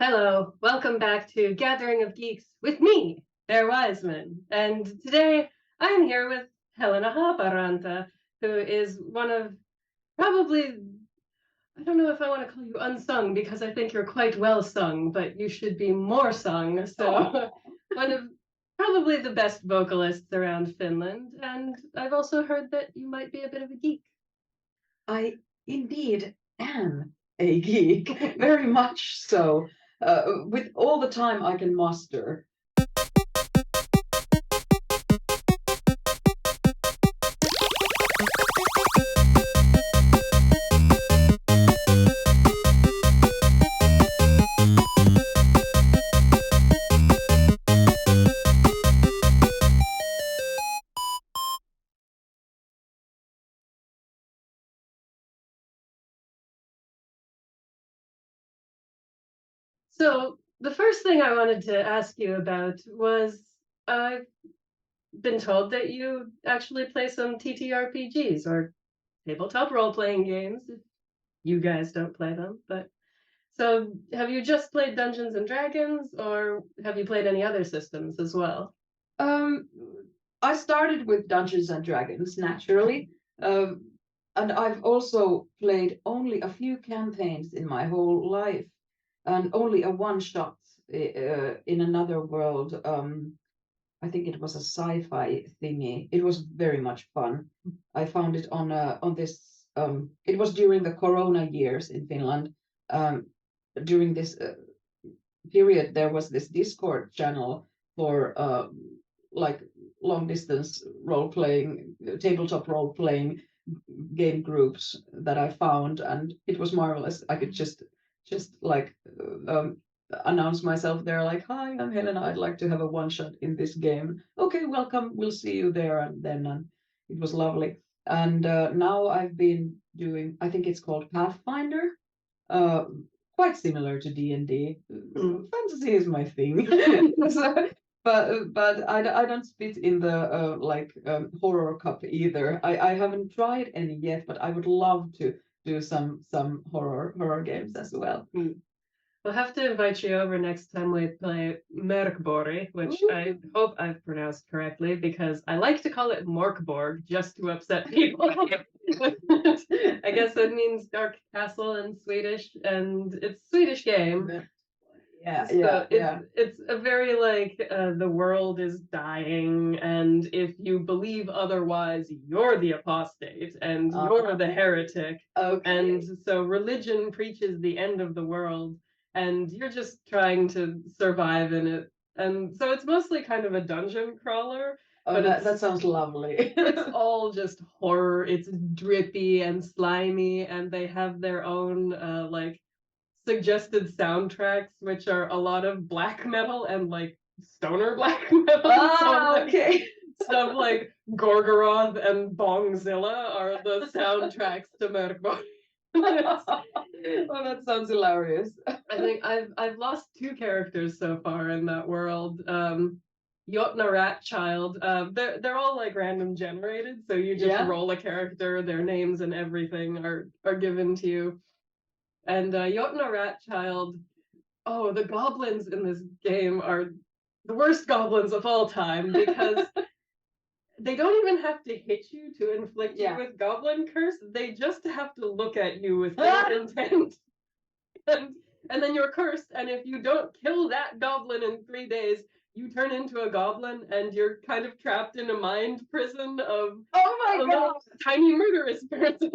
Hello, welcome back to Gathering of Geeks with me, their Wiseman. And today I'm here with Helena Haaparanta, who is one of probably, I don't know if I want to call you unsung because I think you're quite well sung, but you should be more sung. So, one of probably the best vocalists around Finland. And I've also heard that you might be a bit of a geek. I indeed am a geek, very much so, with all the time I can muster. So, the first thing I wanted to ask you about was I've been told that you actually play some TTRPGs or tabletop role-playing games if you guys don't play them. But so have you just played Dungeons and Dragons or have you played any other systems as well? Um, I started with Dungeons and Dragons, naturally, and I've also played only a few campaigns in my whole life, and only a one-shot in another world. I think it was a sci-fi thingy. It was very much fun. I found it on this. It was during the Corona years in Finland. During this period, there was this Discord channel for like long distance role playing, tabletop role playing game groups that I found, and it was marvelous. I could just like announce myself there, like, "Hi, I'm Helena. I'd like to have a one shot in this game." Okay, welcome. We'll see you there, and then it was lovely. And now I've been doing. I think it's called Pathfinder. Uh, Quite similar to D&D. Fantasy is my thing. So, but I don't spit in the horror cup either. I haven't tried any yet, but I would love to do some horror games as well. We'll have to invite you over next time we play Merkbori, which I hope I've pronounced correctly because I like to call it Morkborg just to upset people. I guess it means dark castle in Swedish, and it's a Swedish game. It's a very like the world is dying, and if you believe otherwise, you're the apostate and you're the heretic. Okay. And so religion preaches the end of the world, and you're just trying to survive in it. And so it's mostly kind of a dungeon crawler. Oh, that sounds lovely. It's all just horror. It's drippy and slimy, and they have their own like suggested soundtracks, which are a lot of black metal and like stoner black metal. Okay. Stuff like Gorgoroth and Bongzilla are the soundtracks to Merkborg. Oh, that sounds hilarious. I think I've lost two characters so far in that world. Jotna Ratchild. They're all like random generated, so you just roll a character, their names and everything are given to you. And Jotna Ratchild, oh, the goblins in this game are the worst goblins of all time because they don't even have to hit you to inflict you with goblin curse. They just have to look at you with ill intent. And then you're cursed, and if you don't kill that goblin in 3 days, you turn into a goblin and you're kind of trapped in a mind prison of tiny murderous person.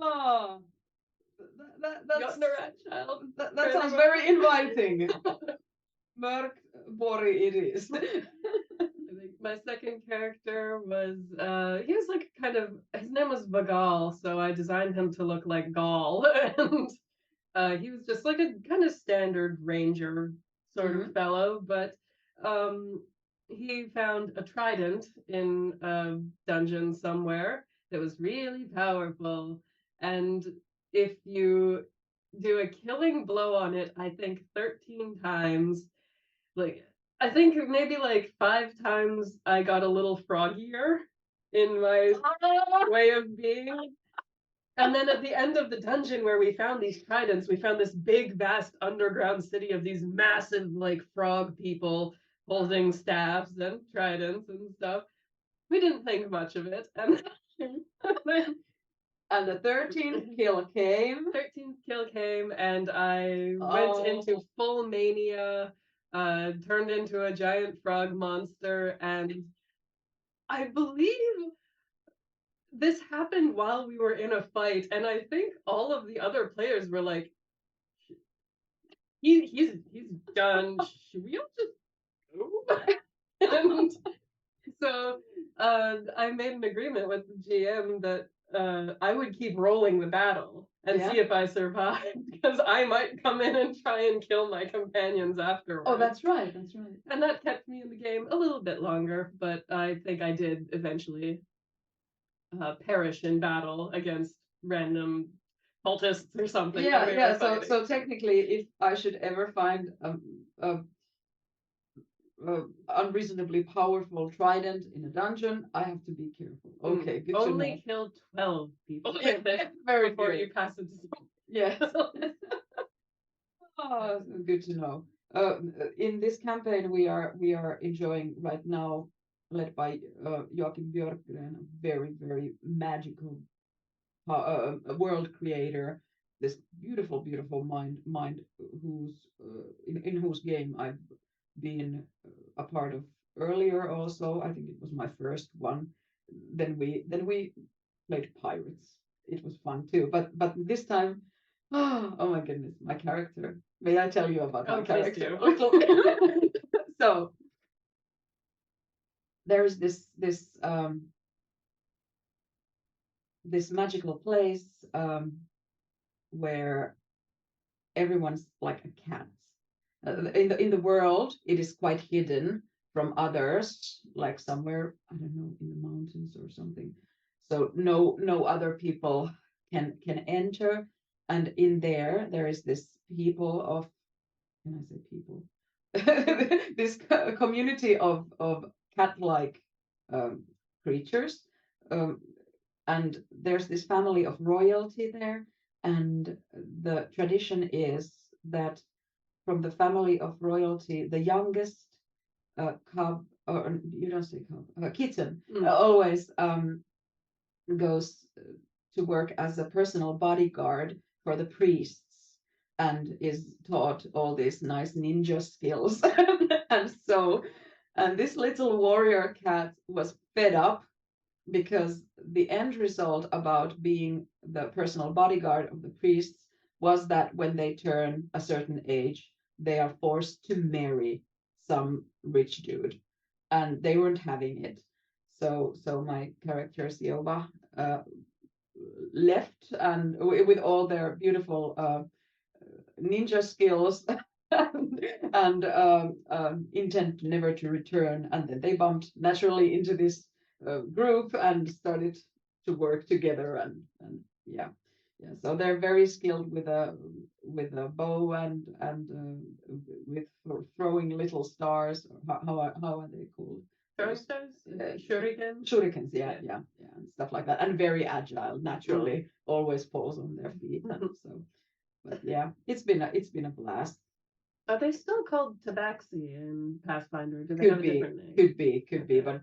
Oh, that sounds very inviting. Merkbori it is. I think my second character was he was like kind of, his name was Vagal, so I designed him to look like Gaul, and he was just like a kind of standard ranger sort of fellow, but he found a trident in a dungeon somewhere that was really powerful, and if you do a killing blow on it, I think 13 times, like I think maybe like 5 times I got a little froggier in my way of being. And then at the end of the dungeon where we found these tridents, we found this big, vast underground city of these massive, like, frog people holding staffs and tridents and stuff. We didn't think much of it. And and the 13th kill came. 13th kill came, and I went into full mania, turned into a giant frog monster, and I believe this happened while we were in a fight, and I think all of the other players were like, he's done. Should we all just go? And so I made an agreement with the GM that I would keep rolling the battle and see if I survived, because I might come in and try and kill my companions afterwards. Oh, that's right. That's right. And that kept me in the game a little bit longer, but I think I did eventually perish in battle against random cultists or something. Yeah. So technically, if I should ever find a unreasonably powerful trident in a dungeon, I have to be careful. Okay, good Only to know. kill 12 people Very before good. you pass it to someone. Yes. Oh, good to know. In this campaign, we are enjoying right now, led by Joachim Björkgren, a very, very magical world creator. This beautiful, beautiful mind whose in whose game I've been a part of earlier. Also, I think it was my first one. Then we played pirates. It was fun too. But this time, oh my goodness, my character. May I tell you about my character? So there's this magical place where everyone's like a cat. In the world, it is quite hidden from others, like somewhere, I don't know, in the mountains or something. So no other people can enter. And in there is this people of, can I say people? This community of cat-like creatures. And there's this family of royalty there. And the tradition is that from the family of royalty, the youngest cub, or you don't say cub, kitten, always goes to work as a personal bodyguard for the priests and is taught all these nice ninja skills. And this little warrior cat was fed up because the end result about being the personal bodyguard of the priests was that when they turn a certain age, they are forced to marry some rich dude, and they weren't having it. So my character Sioba left, and with all their beautiful ninja skills and intent never to return, and then they bumped naturally into this group and started to work together, and yeah. So they're very skilled with a bow and with throwing little stars. How are they called? Throwing stars? Shurikens? Shurikens, yeah, and stuff like that. And very agile, naturally, always falls on their feet. And so, but yeah, it's been a blast. Are they still called Tabaxi in Pathfinder? Do they have a different name? Could be, but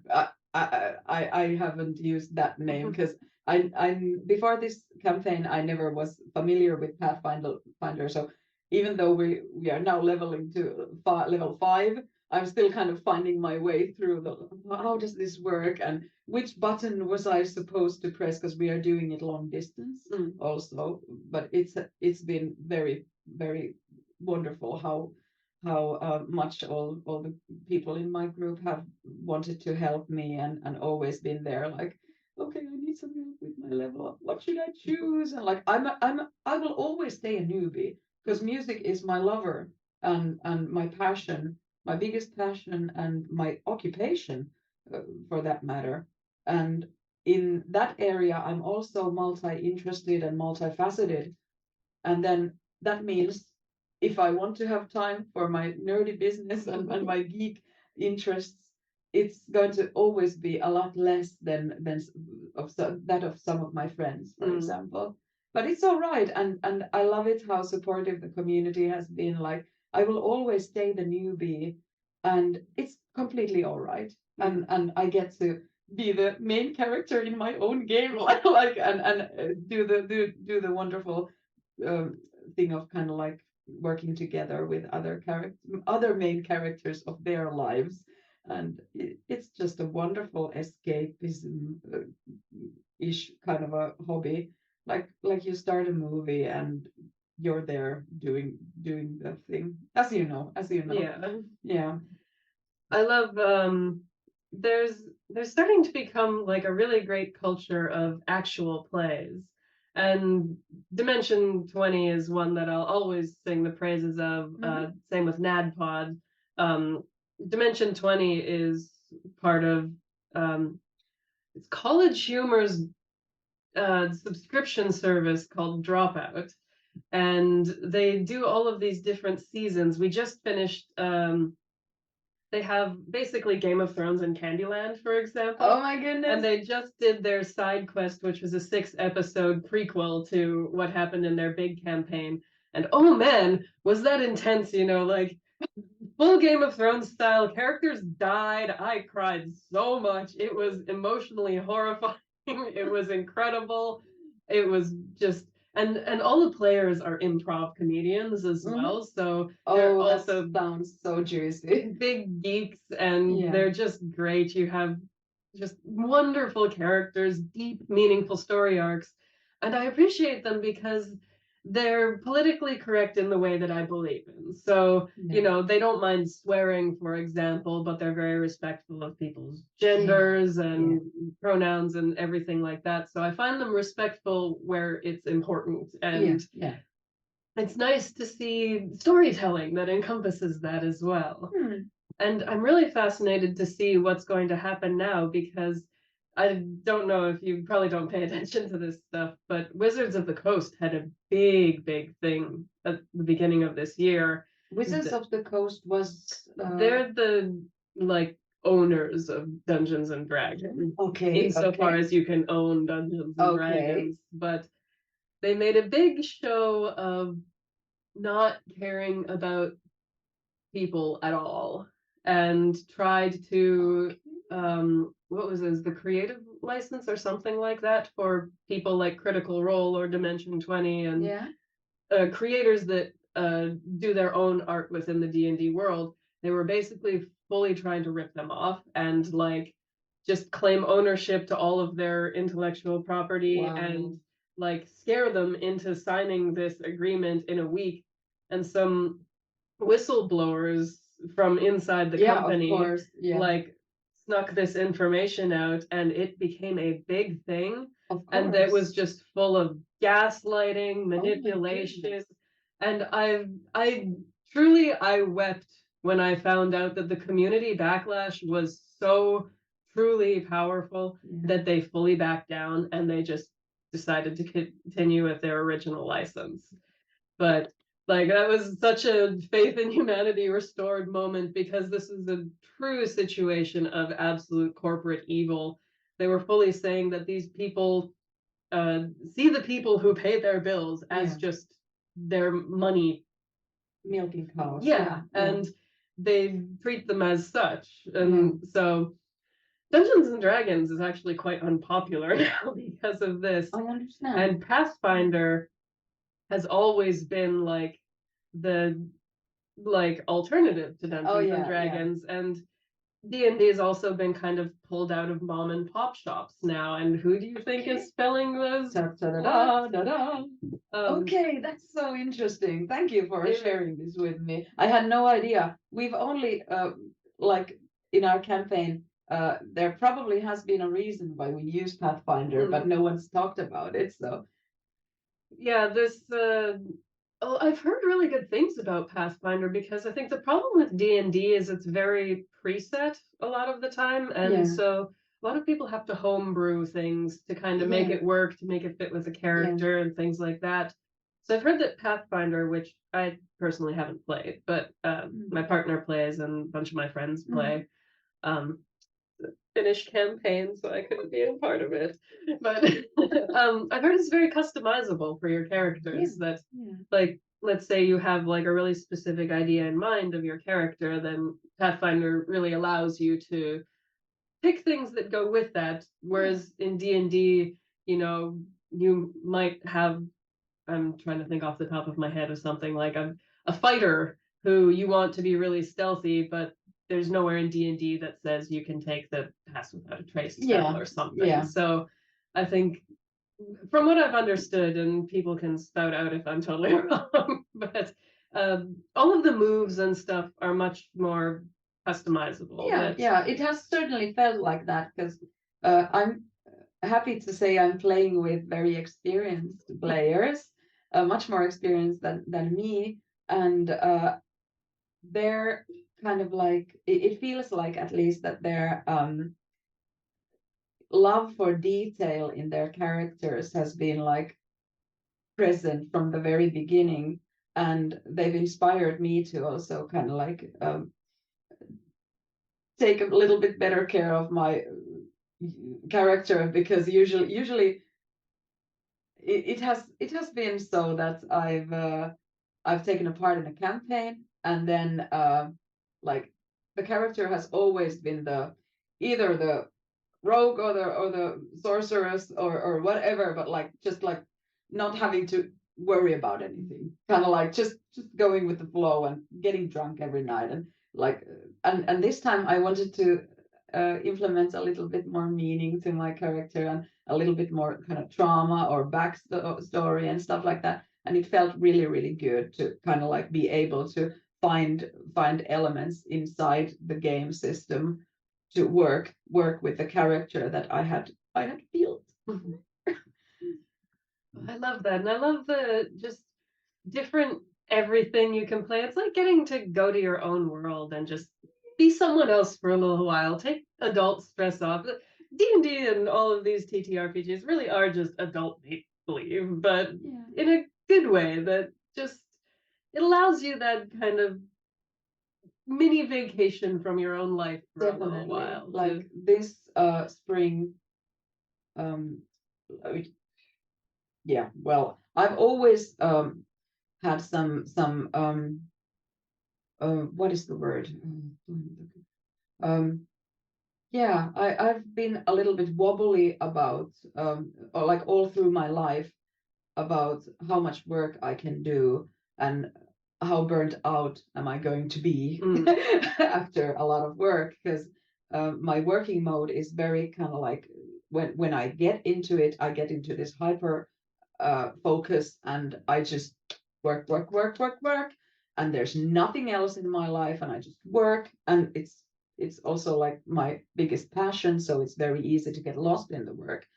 I haven't used that name because I before this campaign I never was familiar with Pathfinder. So even though we are now leveling to level 5, I'm still kind of finding my way through how does this work and which button was I supposed to press, because we are doing it long distance also. But it's been very, very wonderful how much all the people in my group have wanted to help me and always been there, like, okay, I need some help with my level up. What should I choose? And like I will always stay a newbie because music is my lover and my passion, my biggest passion and my occupation for that matter. And in that area, I'm also multi-interested and multifaceted. And then that means if I want to have time for my nerdy business and my geek interests, it's going to always be a lot less than that of some of my friends, for example. but it's all right. And I love it how supportive the community has been. Like, I will always stay the newbie, and it's completely all right. And I get to be the main character in my own game, like and do the wonderful thing of kind of like working together with other main characters of their lives, and it's just a wonderful escapism ish kind of a hobby, like you start a movie and you're there doing the thing, as you know. Yeah. I love there's starting to become like a really great culture of actual plays. And Dimension 20 is one that I'll always sing the praises of. Same with NADPOD. Dimension 20 is part of it's College Humor's subscription service called Dropout. And they do all of these different seasons. We just finished they have basically Game of Thrones and Candyland, for example. Oh my goodness. And they just did their side quest, which was a 6-episode prequel to what happened in their big campaign. And oh man, was that intense, like full Game of Thrones style. Characters died. I cried so much. It was emotionally horrifying. It was incredible. It was just and all the players are improv comedians as well, so they're also sounds so juicy. Big geeks, and they're just great. You have just wonderful characters, deep, meaningful story arcs, and I appreciate them because they're politically correct in the way that I believe in. So, they don't mind swearing, for example, but they're very respectful of people's genders and pronouns and everything like that. So I find them respectful where it's important. And it's nice to see storytelling that encompasses that as well. And I'm really fascinated to see what's going to happen now, because I don't know if you probably don't pay attention to this stuff, but Wizards of the Coast had a big thing at the beginning of this year. Wizards of the Coast was they're the owners of Dungeons and Dragons. Okay. Insofar as you can own Dungeons and Dragons, but they made a big show of not caring about people at all, and tried to what was this, the creative license or something like that for people like Critical Role or Dimension 20 and creators that do their own art within the D&D world. They were basically fully trying to rip them off and just claim ownership to all of their intellectual property and scare them into signing this agreement in a week. And some whistleblowers from inside the company snuck this information out, and it became a big thing. And it was just full of gaslighting, manipulation. And I truly wept when I found out that the community backlash was so truly powerful that they fully backed down and they just decided to continue with their original license. But that was such a faith in humanity restored moment, because this is a true situation of absolute corporate evil. They were fully saying that these people see the people who pay their bills as just their money. Milking cows. And they treat them as such. And so Dungeons and Dragons is actually quite unpopular now because of this. I understand. And Pathfinder has always been the alternative to Dungeons and Dragons, and D&D has also been kind of pulled out of mom and pop shops now. And who do you think is spelling those? Okay, that's so interesting. Thank you for sharing this with me. I had no idea. We've only in our campaign, there probably has been a reason why we use Pathfinder, but no one's talked about it. So this I've heard really good things about Pathfinder, because I think the problem with D&D is it's very preset a lot of the time, and so a lot of people have to homebrew things to kind of make it work, to make it fit with the character and things like that. So I've heard that Pathfinder, which I personally haven't played, but my partner plays and a bunch of my friends play, Finnish campaign, so I couldn't be a part of it. But I've heard it's very customizable for your characters. That like, let's say you have like a really specific idea in mind of your character, then Pathfinder really allows you to pick things that go with that. Whereas in D&D, you know, you might have, I'm trying to think off the top of my head of something like a fighter who you want to be really stealthy, but there's nowhere in D&D that says you can take the pass without a trace spell or something. So I think from what I've understood, and people can spout out if I'm totally wrong, but all of the moves and stuff are much more customizable. Yeah, it has certainly felt like that, because I'm happy to say I'm playing with very experienced players, much more experienced than me, and they're kind of like, it feels like at least that their love for detail in their characters has been like present from the very beginning, and they've inspired me to also kind of like take a little bit better care of my character, because usually it has been so that I've taken a part in a campaign, and then like the character has always been either the rogue or the sorceress or whatever, but like just like not having to worry about anything, kind of like just going with the flow and getting drunk every night, and like and this time I wanted to implement a little bit more meaning to my character, and a little bit more kind of trauma or backstory and stuff like that, and it felt really good to kind of like be able to find elements inside the game system to work with the character that I had built. I love that, and I love the just different everything you can play. It's like getting to go to your own world and just be someone else for a little while. Take adult stress off. D&D and all of these TTRPGs really are just adult make-believe, but in a good way that just, it allows you that kind of mini vacation from your own life for a little while. Like this spring, yeah, well, I've always had some what is the word? Yeah, I've been a little bit wobbly about or like all through my life about how much work I can do and how burnt out am I going to be after a lot of work, because my working mode is very kind of like when I get into it, I get into this hyper focus, and I just work, and there's nothing else in my life, and I just work, and it's also like my biggest passion, so it's very easy to get lost in the work.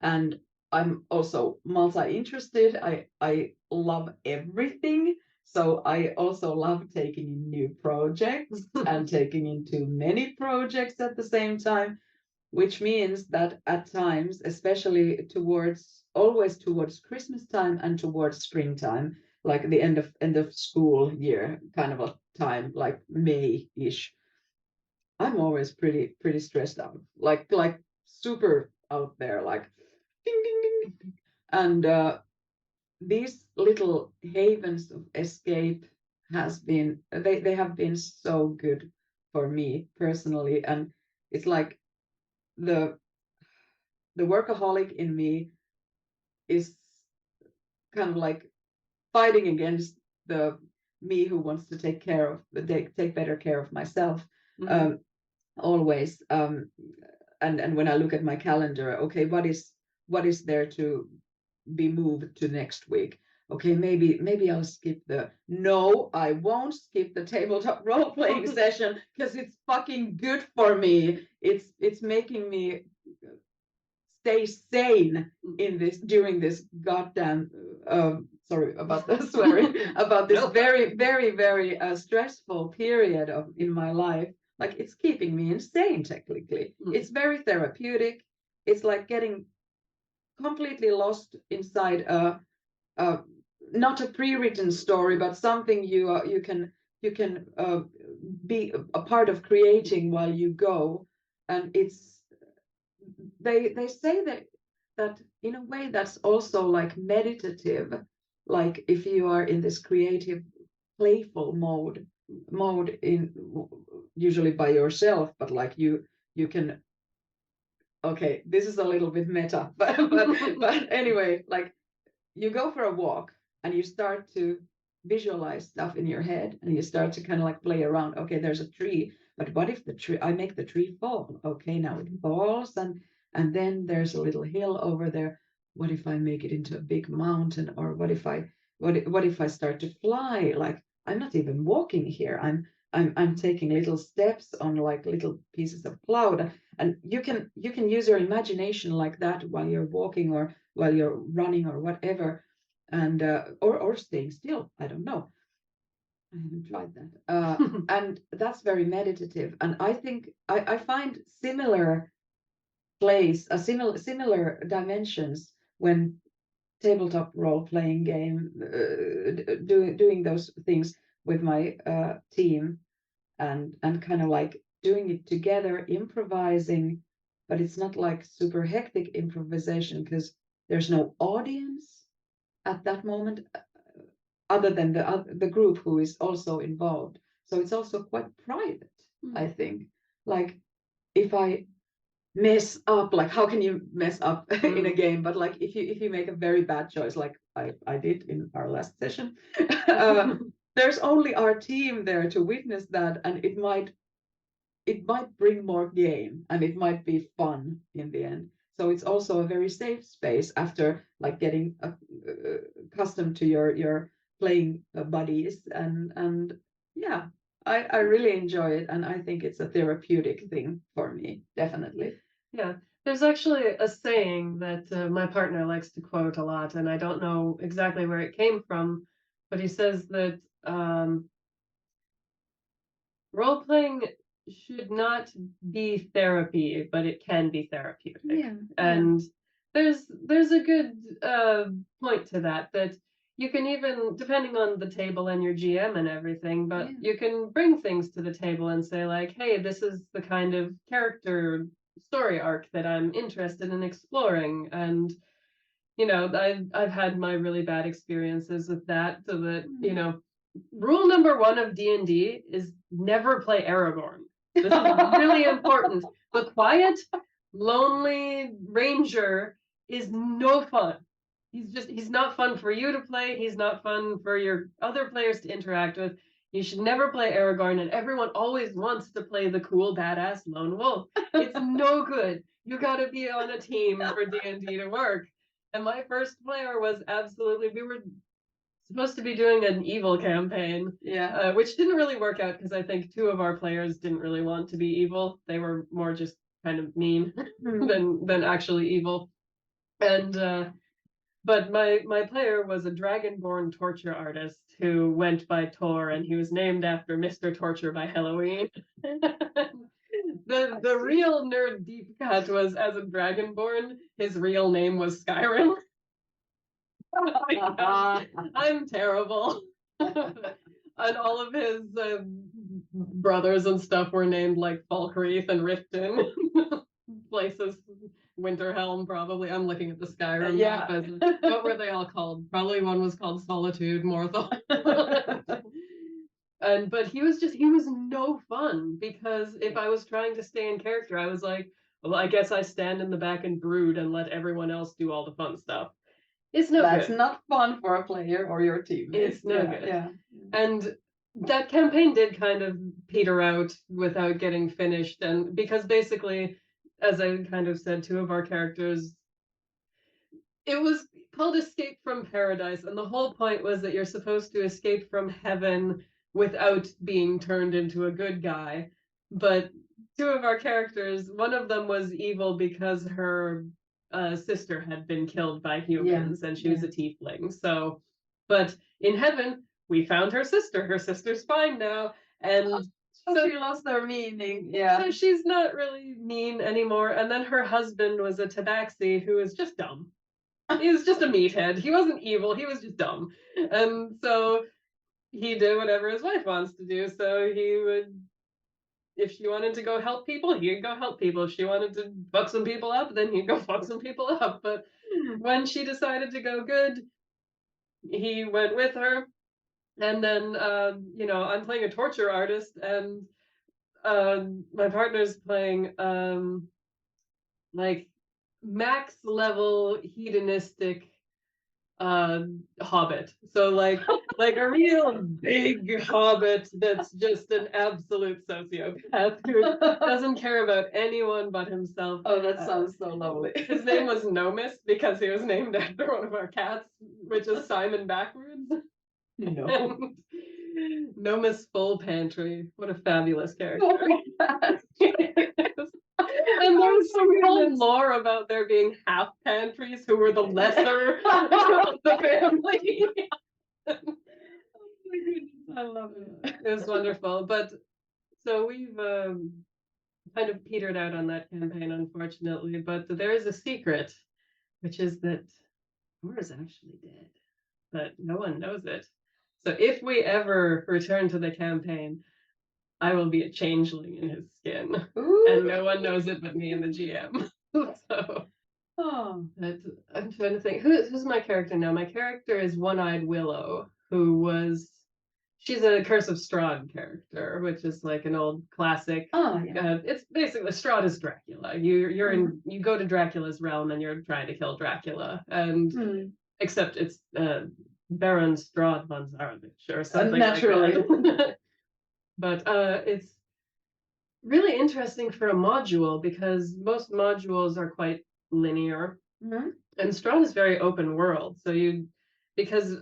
And I'm also multi-interested. I love everything. So I also love taking in new projects and taking in too many projects at the same time, which means that at times, especially always towards Christmas time and towards springtime, like the end of school year kind of a time, like May-ish, I'm always pretty stressed out, like super out there, like ding ding ding. And these little havens of escape they have been so good for me personally, and it's like the workaholic in me is kind of like fighting against the me who wants to take better care of myself, always. And when I look at my calendar, okay, what is there to be moved to next week? Okay, maybe I'll skip no, I won't skip the tabletop role-playing session, because it's fucking good for me. It's making me stay sane during this goddamn sorry about the swearing, about this very stressful period in my life. Like, it's keeping me insane technically. It's very therapeutic. It's like getting completely lost inside not a pre-written story, but something you can be a part of creating while you go. and it's they say that in a way that's also like meditative, like if you are in this creative, playful mode in usually by yourself, but like you can, okay, this is a little bit meta, but anyway, like you go for a walk and you start to visualize stuff in your head and you start to kind of like play around. Okay, there's a tree, but what if the tree, I make the tree fall? Okay, now it falls, and then there's a little hill over there. What if I make it into a big mountain? Or what if I start to fly? Like I'm not even walking here. I'm taking little steps on like little pieces of cloud, and you can use your imagination like that while you're walking or while you're running or whatever, and or staying still. I don't know. I haven't tried that. And that's very meditative. And I think I find similar similar dimensions when tabletop role playing game, doing those things with my team, and kind of like doing it together, improvising, but it's not like super hectic improvisation because there's no audience at that moment, other than the group who is also involved. So it's also quite private, I think. Like if I mess up, like how can you mess up in a game? But like if you make a very bad choice, like I did in our last session, there's only our team there to witness that, and it might bring more game and it might be fun in the end. So it's also a very safe space after like getting accustomed to your playing buddies, and yeah, I really enjoy it, and I think it's a therapeutic thing for me, definitely. Yeah, there's actually a saying that my partner likes to quote a lot, and I don't know exactly where it came from, but he says that role playing should not be therapy, but it can be therapeutic. Yeah, and there's a good point to that you can, even depending on the table and your GM and everything, but you can bring things to the table and say like, hey, this is the kind of character story arc that I'm interested in exploring. And I've had my really bad experiences with that, so that rule number 1 of D&D is never play Aragorn. This is really important. The quiet, lonely ranger is no fun. He's not fun for you to play. He's not fun for your other players to interact with. You should never play Aragorn, and everyone always wants to play the cool, badass lone wolf. It's no good. You got to be on a team for D&D to work. And my first player was absolutely, we were supposed to be doing an evil campaign, which didn't really work out because I think 2 of our players didn't really want to be evil. They were more just kind of mean than actually evil. And but my player was a dragonborn torture artist who went by Tor, and he was named after Mr. Torture by Halloween. The real nerd deep cut was, as a dragonborn, his real name was Skyrim. I'm terrible. And all of his brothers and stuff were named like Falkreath and Riften. Places, Winterhelm, probably. I'm looking at the Skyrim map. What were they all called? Probably one was called Solitude, Morthal. But he was no fun, because if I was trying to stay in character, I was like, well, I guess I stand in the back and brood and let everyone else do all the fun stuff. It's no good. That's not fun for a player or your team. It's no good. Yeah. And that campaign did kind of peter out without getting finished, and because basically, as I kind of said, 2 of our characters, it was called Escape from Paradise, and the whole point was that you're supposed to escape from heaven without being turned into a good guy. But 2 of our characters, one of them was evil because her sister had been killed by humans, and she was a tiefling. So, but in heaven, we found her sister. Her sister's fine now, and so she lost her meaning. So she's not really mean anymore. And then her husband was a tabaxi who was just dumb. He was just a meathead. He wasn't evil. He was just dumb. And so he did whatever his wife wants to do. So he would if she wanted to go help people, he'd go help people. If she wanted to fuck some people up, then he'd go fuck some people up. But when she decided to go good, he went with her. And then, I'm playing a torture artist, and my partner's playing like max level hedonistic hobbit. So like a real big hobbit that's just an absolute sociopath who doesn't care about anyone but himself. Oh, that sounds so lovely. His name was Nomis because he was named after one of our cats, which is Simon backwards. No. Nomis Full Pantry. What a fabulous character. And there was some real lore about there being half pantries who were the lesser of the family. Oh my goodness, I love it. It was wonderful. But so we've kind of petered out on that campaign, unfortunately. But there is a secret, which is that Thor is actually dead, but no one knows it. So if we ever return to the campaign, I will be a changeling in his skin. Ooh. And no one knows it but me and the GM. So, I'm trying to think. Who's my character now? My character is One-Eyed Willow, she's a Curse of Strahd character, which is like an old classic. Oh, yeah. It's basically Strahd is Dracula. You go to Dracula's realm and you're trying to kill Dracula, and except it's Baron Strahd von Zarovich or something. Naturally. Like that. But it's really interesting for a module because most modules are quite linear, and Strahd is very open world. So because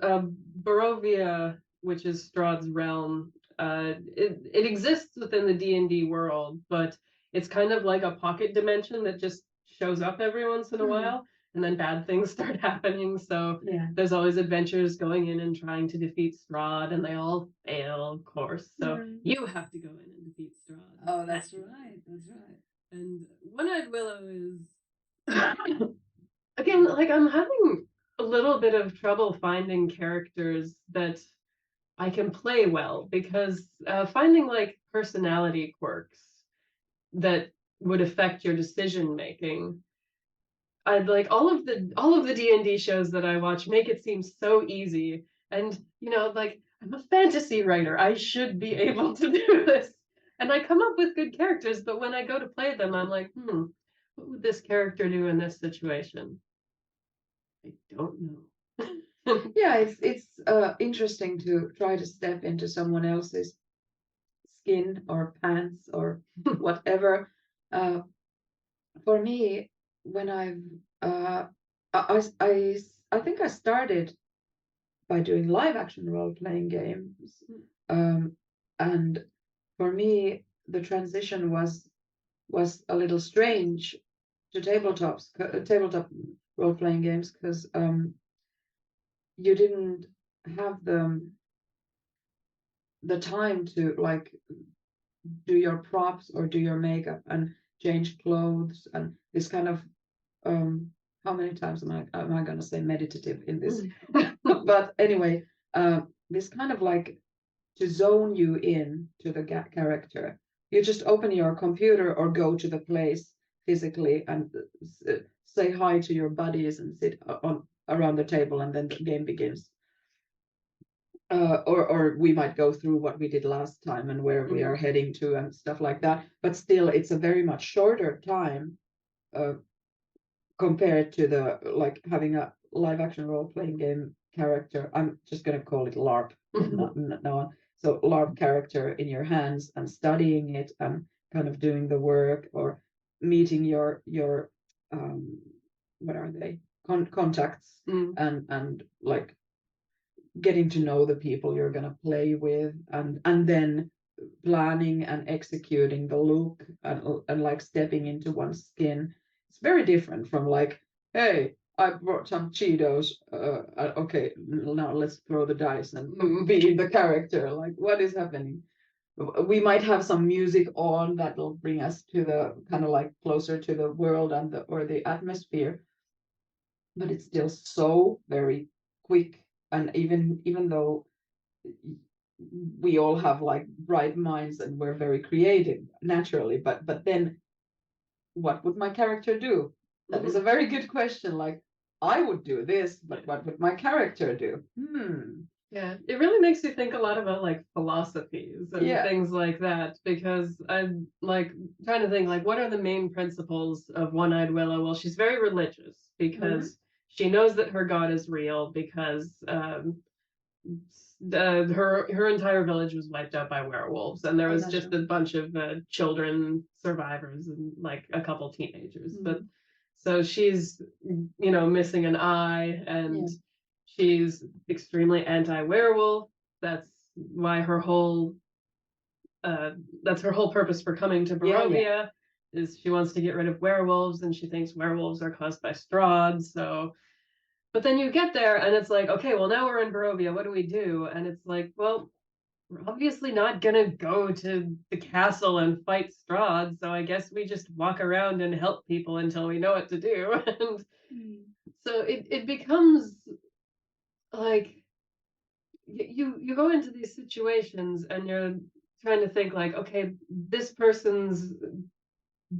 Barovia, which is Strahd's realm, it exists within the D&D world, but it's kind of like a pocket dimension that just shows up every once in a while. And then bad things start happening. So there's always adventures going in and trying to defeat Strahd, and they all fail, of course. So you have to go in and defeat Strahd. Oh, that's right. That's right. And One-Eyed Willow is again, like I'm having a little bit of trouble finding characters that I can play well because finding like personality quirks that would affect your decision making. I'd like all of the D&D shows that I watch make it seem so easy. And, like I'm a fantasy writer. I should be able to do this. And I come up with good characters, but when I go to play them, I'm like, what would this character do in this situation? I don't know. Yeah, it's interesting to try to step into someone else's skin or pants or whatever. For me, when I think I started by doing live action role playing games, and for me the transition was a little strange to tabletop role playing games because you didn't have the time to like do your props or do your makeup and change clothes and this kind of how many times am I going to say meditative in this? But anyway, this kind of like to zone you in to the character. You just open your computer or go to the place physically and say hi to your buddies and sit around the table, and then the game begins. Or we might go through what we did last time and where we are heading to and stuff like that. But still, it's a very much shorter time compared to the like having a live action role playing game character. I'm just going to call it LARP. No, so LARP character in your hands and studying it and kind of doing the work or meeting your what are they contacts and like getting to know the people you're going to play with and then planning and executing the look and like stepping into one's skin. It's very different from like, hey, I brought some Cheetos. Okay, now let's throw the dice and be the character. Like, what is happening? We might have some music on that will bring us to the kind of like closer to the world and the atmosphere, but it's still so very quick. And even though we all have like bright minds and we're very creative naturally, but then what would my character do? That is a very good question. Like, I would do this, but what would my character do? Yeah, it really makes you think a lot about like philosophies and things like that, because I'm like trying to think like what are the main principles of One-Eyed Willow? Well, she's very religious because she knows that her god is real, because her entire village was wiped out by werewolves, and there was just a bunch of children survivors and like a couple teenagers. But so she's missing an eye, and she's extremely anti-werewolf. That's why her whole that's her whole purpose for coming to Barovia, is she wants to get rid of werewolves, and she thinks werewolves are caused by Strahd. So but then you get there and it's like, okay, well, now we're in Barovia. What do we do? And it's like, well, we're obviously not going to go to the castle and fight Strahd. So I guess we just walk around and help people until we know what to do. And so it becomes like you go into these situations and you're trying to think like, okay, this person's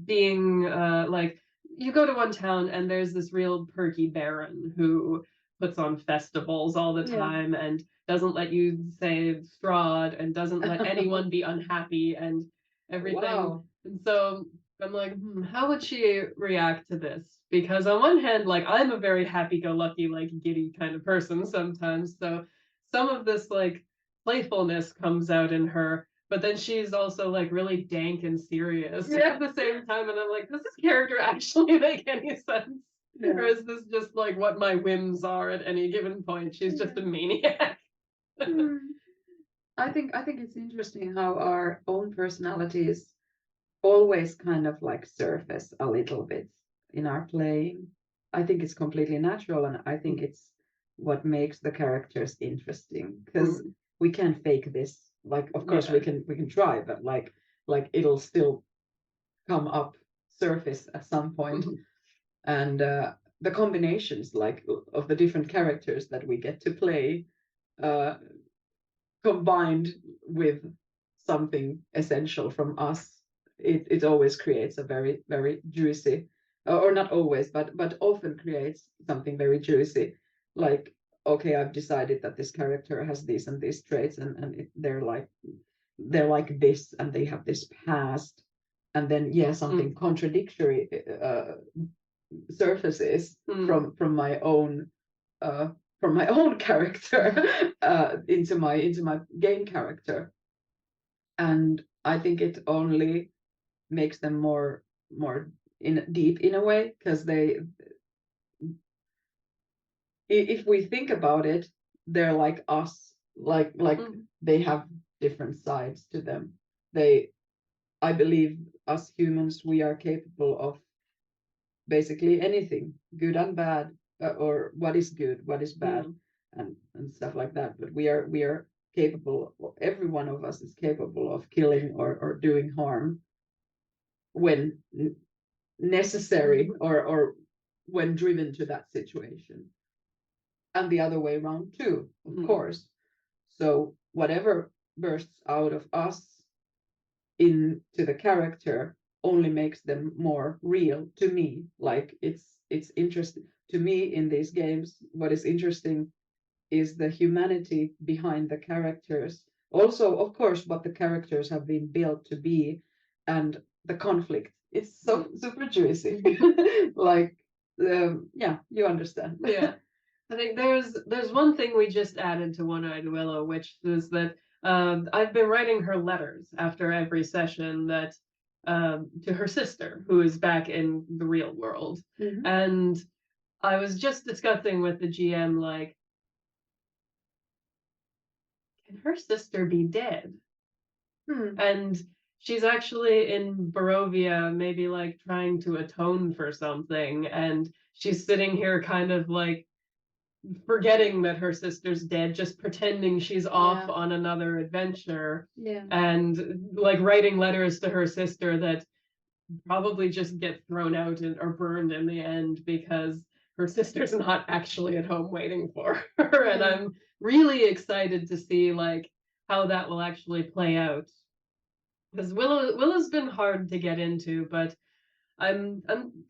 being like, you go to one town and there's this real perky baron who puts on festivals all the time and doesn't let you say Strahd and doesn't let anyone be unhappy and everything. Wow. And so I'm like, how would she react to this? Because on one hand, like, I'm a very happy-go-lucky, like, giddy kind of person sometimes. So some of this, like, playfulness comes out in her. But then she's also like really dank and serious at the same time. And I'm like, does this character actually make any sense? Or is this just like what my whims are at any given point? She's just a maniac. I think it's interesting how our own personalities always kind of like surface a little bit in our playing. I think it's completely natural, and I think it's what makes the characters interesting, because we can't fake this. Like, of course we can try, but like it'll still come up surface at some point. And the combinations like of the different characters that we get to play combined with something essential from us, it always creates a very, very juicy, or not always, but often creates something very juicy. Like, okay, I've decided that this character has these and these traits, and they're like this, and they have this past, and then something contradictory surfaces from my own character into my game character, and I think it only makes them more deep in a way, because if we think about it, they're like us, like they have different sides to them. I believe us humans, we are capable of basically anything, good and bad, or what is good, what is bad, and stuff like that. But we are capable, every one of us is capable of killing or doing harm when necessary, or when driven to that situation, and the other way around too, of course. So whatever bursts out of us into the character only makes them more real to me. Like, it's interesting to me in these games. What is interesting is the humanity behind the characters. Also, of course, what the characters have been built to be, and the conflict. It's so super juicy. Like, you understand. Yeah. I think there's one thing we just added to One-Eyed Willow, which is that I've been writing her letters after every session that to her sister, who is back in the real world. And I was just discussing with the GM, like, can her sister be dead? And she's actually in Barovia, maybe like trying to atone for something, and she's sitting here kind of like forgetting that her sister's dead, just pretending she's off on another adventure, and like writing letters to her sister that probably just get thrown out or burned in the end, because her sister's not actually at home waiting for her. And I'm really excited to see like how that will actually play out. Because Willow's been hard to get into, but I'm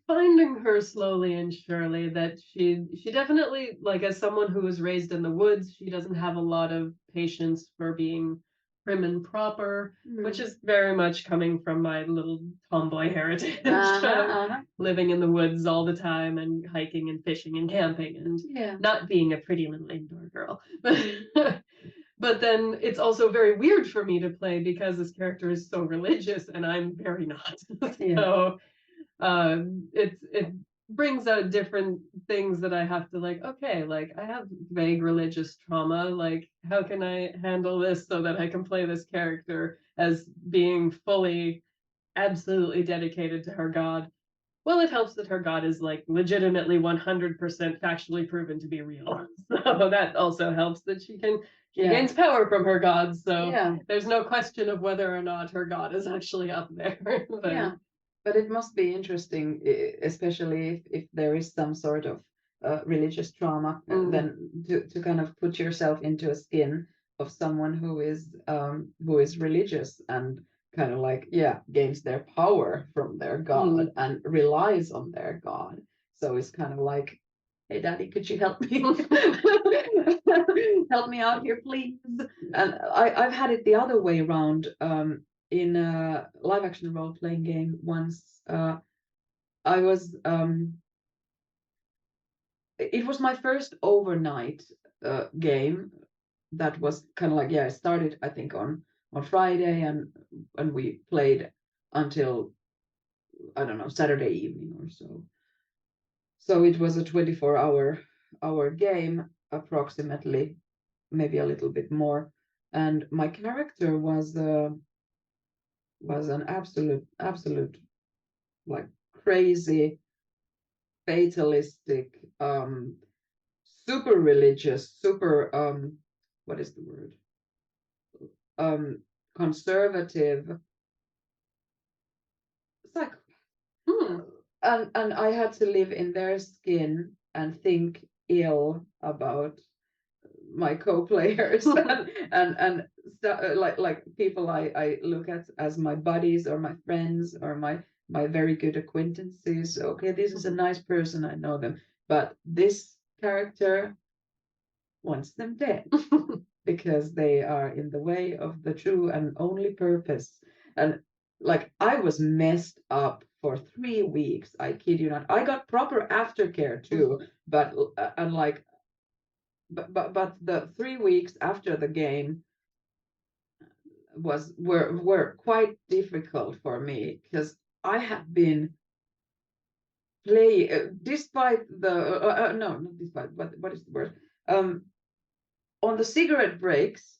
finding her slowly and surely that she definitely, like, as someone who was raised in the woods, she doesn't have a lot of patience for being prim and proper, which is very much coming from my little tomboy heritage, living in the woods all the time and hiking and fishing and camping and not being a pretty little indoor girl. But then it's also very weird for me to play because this character is so religious and I'm very not. So it brings out different things that I have to, like, okay, like, I have vague religious trauma, like, how can I handle this so that I can play this character as being fully, absolutely dedicated to her god? Well, it helps that her god is, like, legitimately 100% factually proven to be real. So that also helps that she gains power from her gods. So there's no question of whether or not her god is actually up there. But it must be interesting, especially if there is some sort of religious trauma, then to kind of put yourself into a skin of someone who is religious and kind of like gains their power from their god and relies on their god. So it's kind of like, hey, Daddy, could you help me? Help me out here, please. And I've had it the other way around. In a live action role playing game once, I was it was my first overnight game that was kind of like, it started I think on Friday and we played until, I don't know, Saturday evening or so. So it was a 24-hour game approximately, maybe a little bit more. And my character was an absolute like crazy, fatalistic, super religious, super what is the word? Conservative psychopath. And I had to live in their skin and think ill about my co-players and like people I look at as my buddies or my friends or my very good acquaintances. Okay, this is a nice person, I know them, but this character wants them dead because they are in the way of the true and only purpose. And like, I was messed up for 3 weeks, I kid you not. I got proper aftercare too, but and like but the 3 weeks after the game were quite difficult for me because I had been despite the no, not despite, what is the word, on the cigarette breaks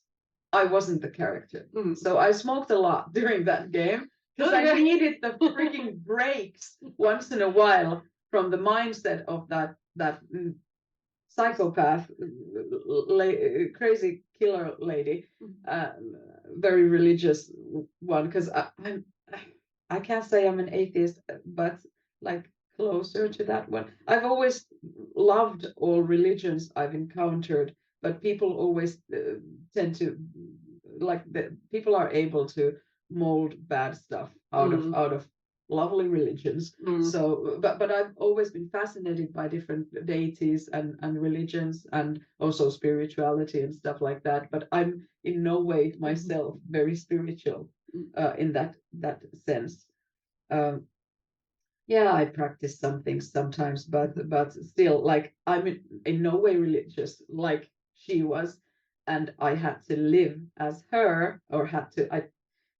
I wasn't the character. So I smoked a lot during that game because I needed the freaking breaks once in a while from the mindset of that psychopath, crazy killer lady, very religious one. Because I can't say I'm an atheist, but like closer to that one. I've always loved all religions I've encountered, but people always tend to like people are able to mold bad stuff out of lovely religions. So but I've always been fascinated by different deities and religions and also spirituality and stuff like that, but I'm in no way myself very spiritual in that sense. I practice some things sometimes, but still, like, I'm in no way religious like she was, and I had to live as her, or I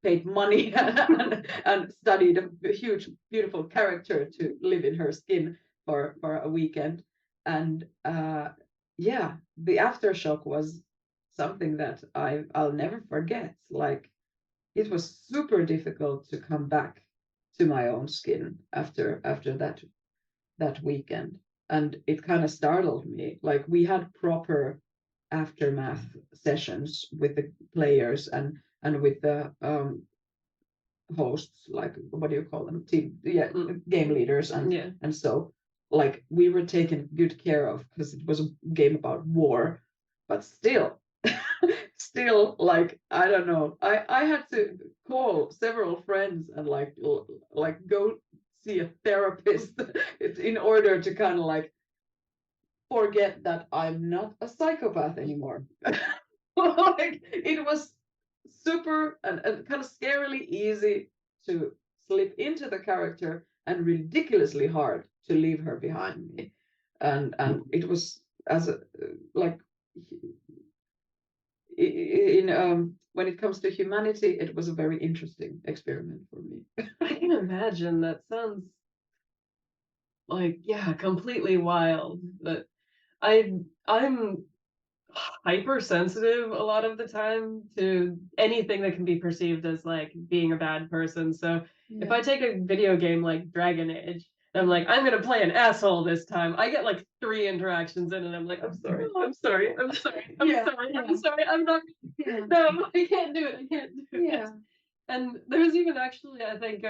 paid money and studied a huge, beautiful character to live in her skin for a weekend. And the aftershock was something that I'll never forget. Like, it was super difficult to come back to my own skin after that weekend. And it kind of startled me. Like, we had proper aftermath sessions with the players and with the hosts, like, what do you call them, team, game leaders, and so, like, we were taken good care of because it was a game about war, but still still, like, I don't know. I had to call several friends and like go see a therapist in order to kind of like forget that I'm not a psychopath anymore. Like, it was super and kind of scarily easy to slip into the character and ridiculously hard to leave her behind me. And it was as a like in when it comes to humanity, it was a very interesting experiment for me. I can imagine. That sounds like, yeah, completely wild. But I'm hypersensitive a lot of the time to anything that can be perceived as like being a bad person. So if I take a video game like Dragon Age, and I'm like, I'm gonna play an asshole this time, I get like 3 interactions in, and I'm like, I'm sorry, I'm sorry, I'm sorry, I'm sorry, I'm sorry, I'm not. No, I can't do it. I can't do it. Yeah. And there's even actually, I think,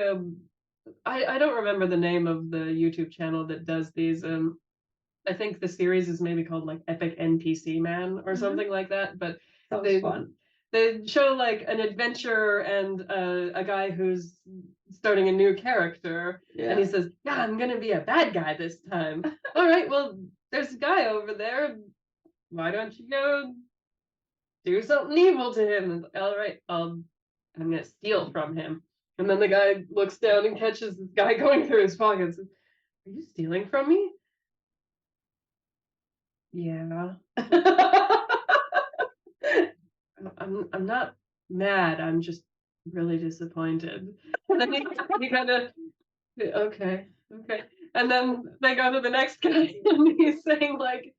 I don't remember the name of the YouTube channel that does these. I think the series is maybe called like Epic NPC Man or something like that. But Sounds fun. They show like an adventurer and a guy who's starting a new character, and he says, "Yeah, I'm gonna be a bad guy this time." All right, well, there's a guy over there. Why don't you go do something evil to him? And, all right, I'm gonna steal from him. And then the guy looks down and catches this guy going through his pockets. Are you stealing from me? Yeah. I'm not mad. I'm just really disappointed. And then he kind of, okay. And then they go to the next guy, and he's saying like,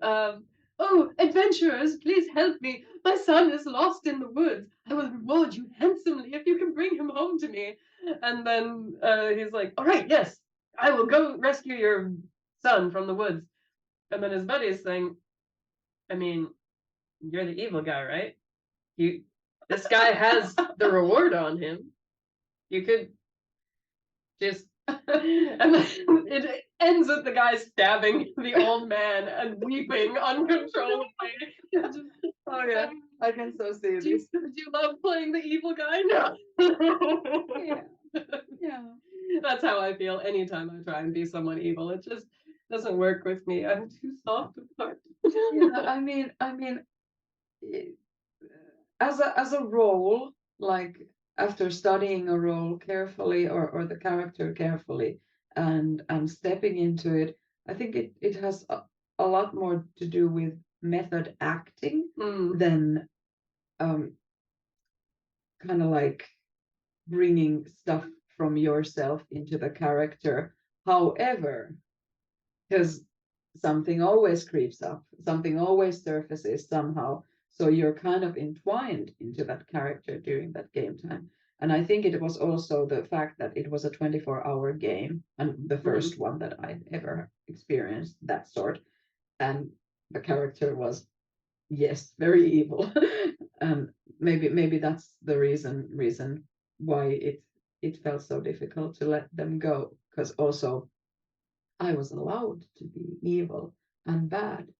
"Oh, adventurers, please help me. My son is lost in the woods. I will reward you handsomely if you can bring him home to me." And then he's like, "All right, yes, I will go rescue your son from the woods." And then his buddy is saying, "I mean, you're the evil guy, right? This guy has the reward on him. You could just..." And then it ends with the guy stabbing the old man and weeping uncontrollably. Oh yeah, I can so see this. Do you love playing the evil guy? No. Yeah. That's how I feel anytime I try and be someone evil. It just doesn't work with me. I'm too soft of heart. Yeah, I mean, as a role, like after studying a role carefully or the character carefully and stepping into it, I think it has a lot more to do with method acting than kind of like bringing stuff from yourself into the character. However, because something always creeps up, something always surfaces somehow. So you're kind of entwined into that character during that game time. And I think it was also the fact that it was a 24-hour game, and the first one that I'd ever experienced that sort. And the character was, yes, very evil. And maybe that's the reason why it felt so difficult to let them go, because also I was allowed to be evil and bad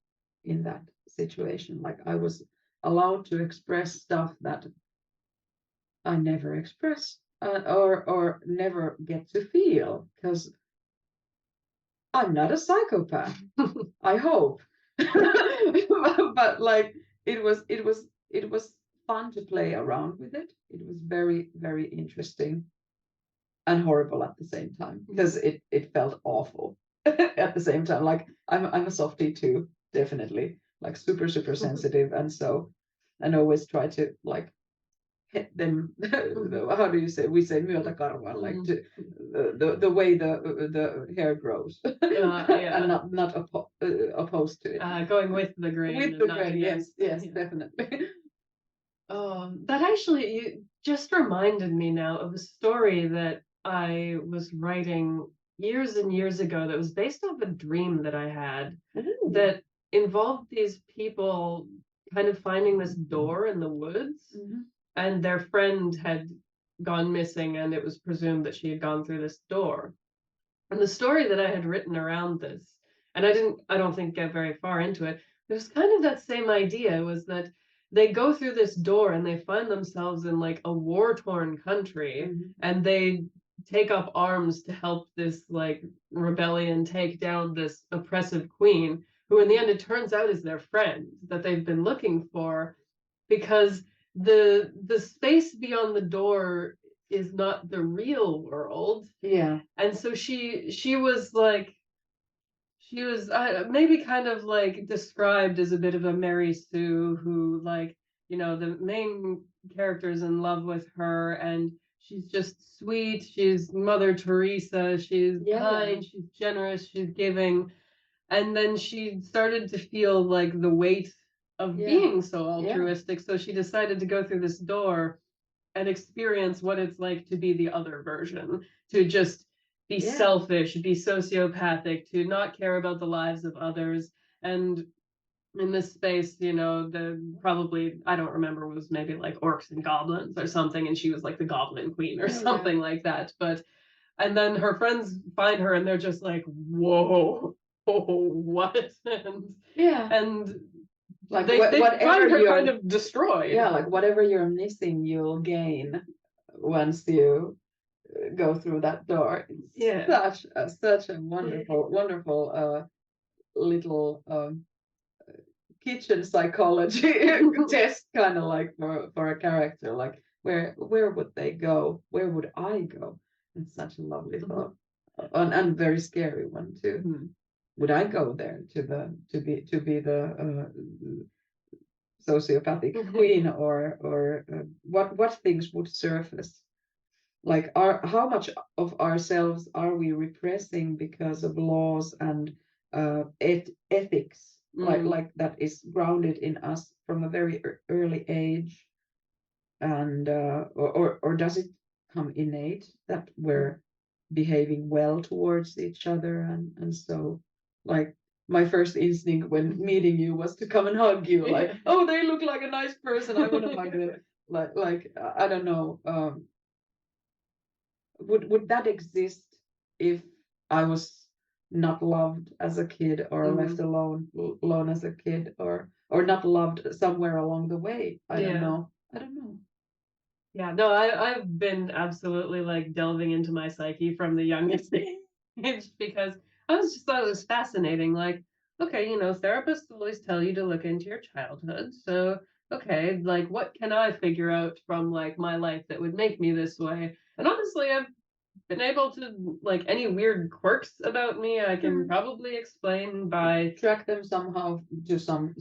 in that situation. Like, I was allowed to express stuff that I never express or never get to feel, because I'm not a psychopath. I hope. But like, it was fun to play around with it. It was very, very interesting and horrible at the same time, because it felt awful at the same time. Like, I'm a softie too, definitely, like super sensitive, and so, and always try to like hit them. How do you say? We say myötäkarvaan, like the way the hair grows, and not opposed to it. Going with the grain. With the grain, yes, definitely. That actually, you just reminded me now of a story that I was writing years and years ago that was based off a dream that I had that involved these people kind of finding this door in the woods, and their friend had gone missing, and it was presumed that she had gone through this door. And the story that I had written around this, and I don't think get very far into it, it was kind of that same idea, was that they go through this door and they find themselves in like a war-torn country, and they take up arms to help this like rebellion take down this oppressive queen, who in the end it turns out is their friend that they've been looking for, because the space beyond the door is not the real world. Yeah. And so she was like, she was maybe kind of like described as a bit of a Mary Sue who, like, you know, the main character's in love with her and she's just sweet. She's Mother Teresa. She's kind. She's generous. She's giving. And then she started to feel like the weight of being so altruistic. So she decided to go through this door and experience what it's like to be the other version, to just be selfish, be sociopathic, to not care about the lives of others. And in this space, you know, the probably, I don't remember, was maybe like orcs and goblins or something, and she was like the goblin queen or something like that. But and then her friends find her and they're just like, whoa, what? And like they whatever find her you're kind of destroyed. Yeah, like whatever you're missing, you'll gain once you go through that door. It's such a wonderful little kitchen psychology test, kind of like for a character. Like where would they go? Where would I go? It's such a lovely thought, and very scary one too. Would I go there to be the sociopathic queen, or what things would surface? Like, how much of ourselves are we repressing because of laws and ethics, like that is grounded in us from a very early age, and or does it come innate that we're behaving well towards each other, and so, like, my first instinct when meeting you was to come and hug you, like, oh, they look like a nice person, I want to hug them. Like I don't know, would that exist if I was not loved as a kid, or left alone as a kid, or not loved somewhere along the way? I don't know. Yeah, no, I've been absolutely like delving into my psyche from the youngest age, because I was just thought it was fascinating. Like, okay, you know, therapists always tell you to look into your childhood. So, okay, like what can I figure out from like my life that would make me this way? And honestly, I've been able to, like, any weird quirks about me, I can probably explain by track them somehow to some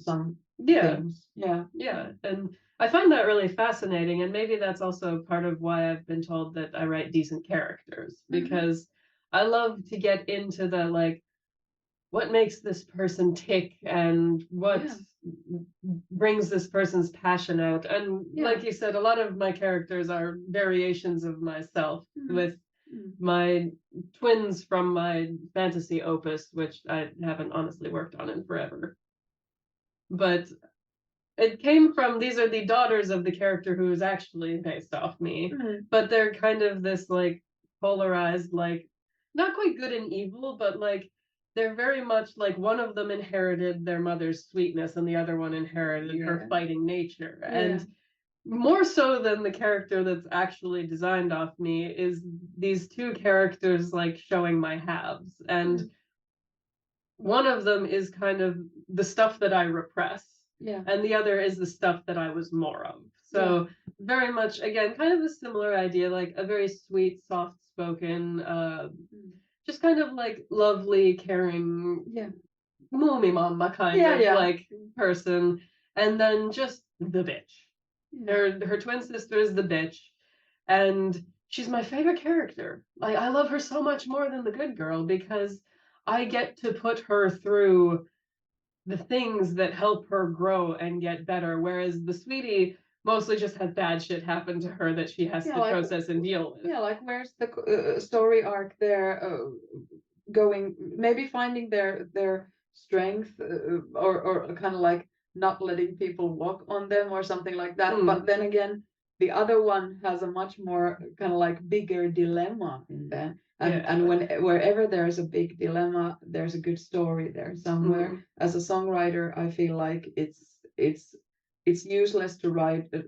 things. Yeah. And I find that really fascinating, and maybe that's also part of why I've been told that I write decent characters, because I love to get into the, like, what makes this person tick and what brings this person's passion out. And like you said, a lot of my characters are variations of myself, with my twins from my fantasy opus, which I haven't honestly worked on in forever. But it came from, these are the daughters of the character who is actually based off me, but they're kind of this like polarized, like not quite good and evil, but like they're very much like, one of them inherited their mother's sweetness and the other one inherited her fighting nature. And more so than the character that's actually designed off me is these two characters like showing my halves. And one of them is kind of the stuff that I repress. And the other is the stuff that I was more of. So very much, again, kind of a similar idea, like a very sweet, soft-spoken, just kind of like lovely, caring, moomy mama kind of like person. And then just the bitch. Her twin sister is the bitch. And she's my favorite character. Like, I love her so much more than the good girl, because I get to put her through the things that help her grow and get better, whereas the sweetie mostly just has bad shit happen to her that she has to process and deal with. Like, where's the story arc there, going, maybe finding their strength, or kind of like not letting people walk on them or something like that. But then again, the other one has a much more kind of like bigger dilemma in them. And wherever there's a big dilemma, there's a good story there somewhere. As a songwriter, I feel like it's it's useless to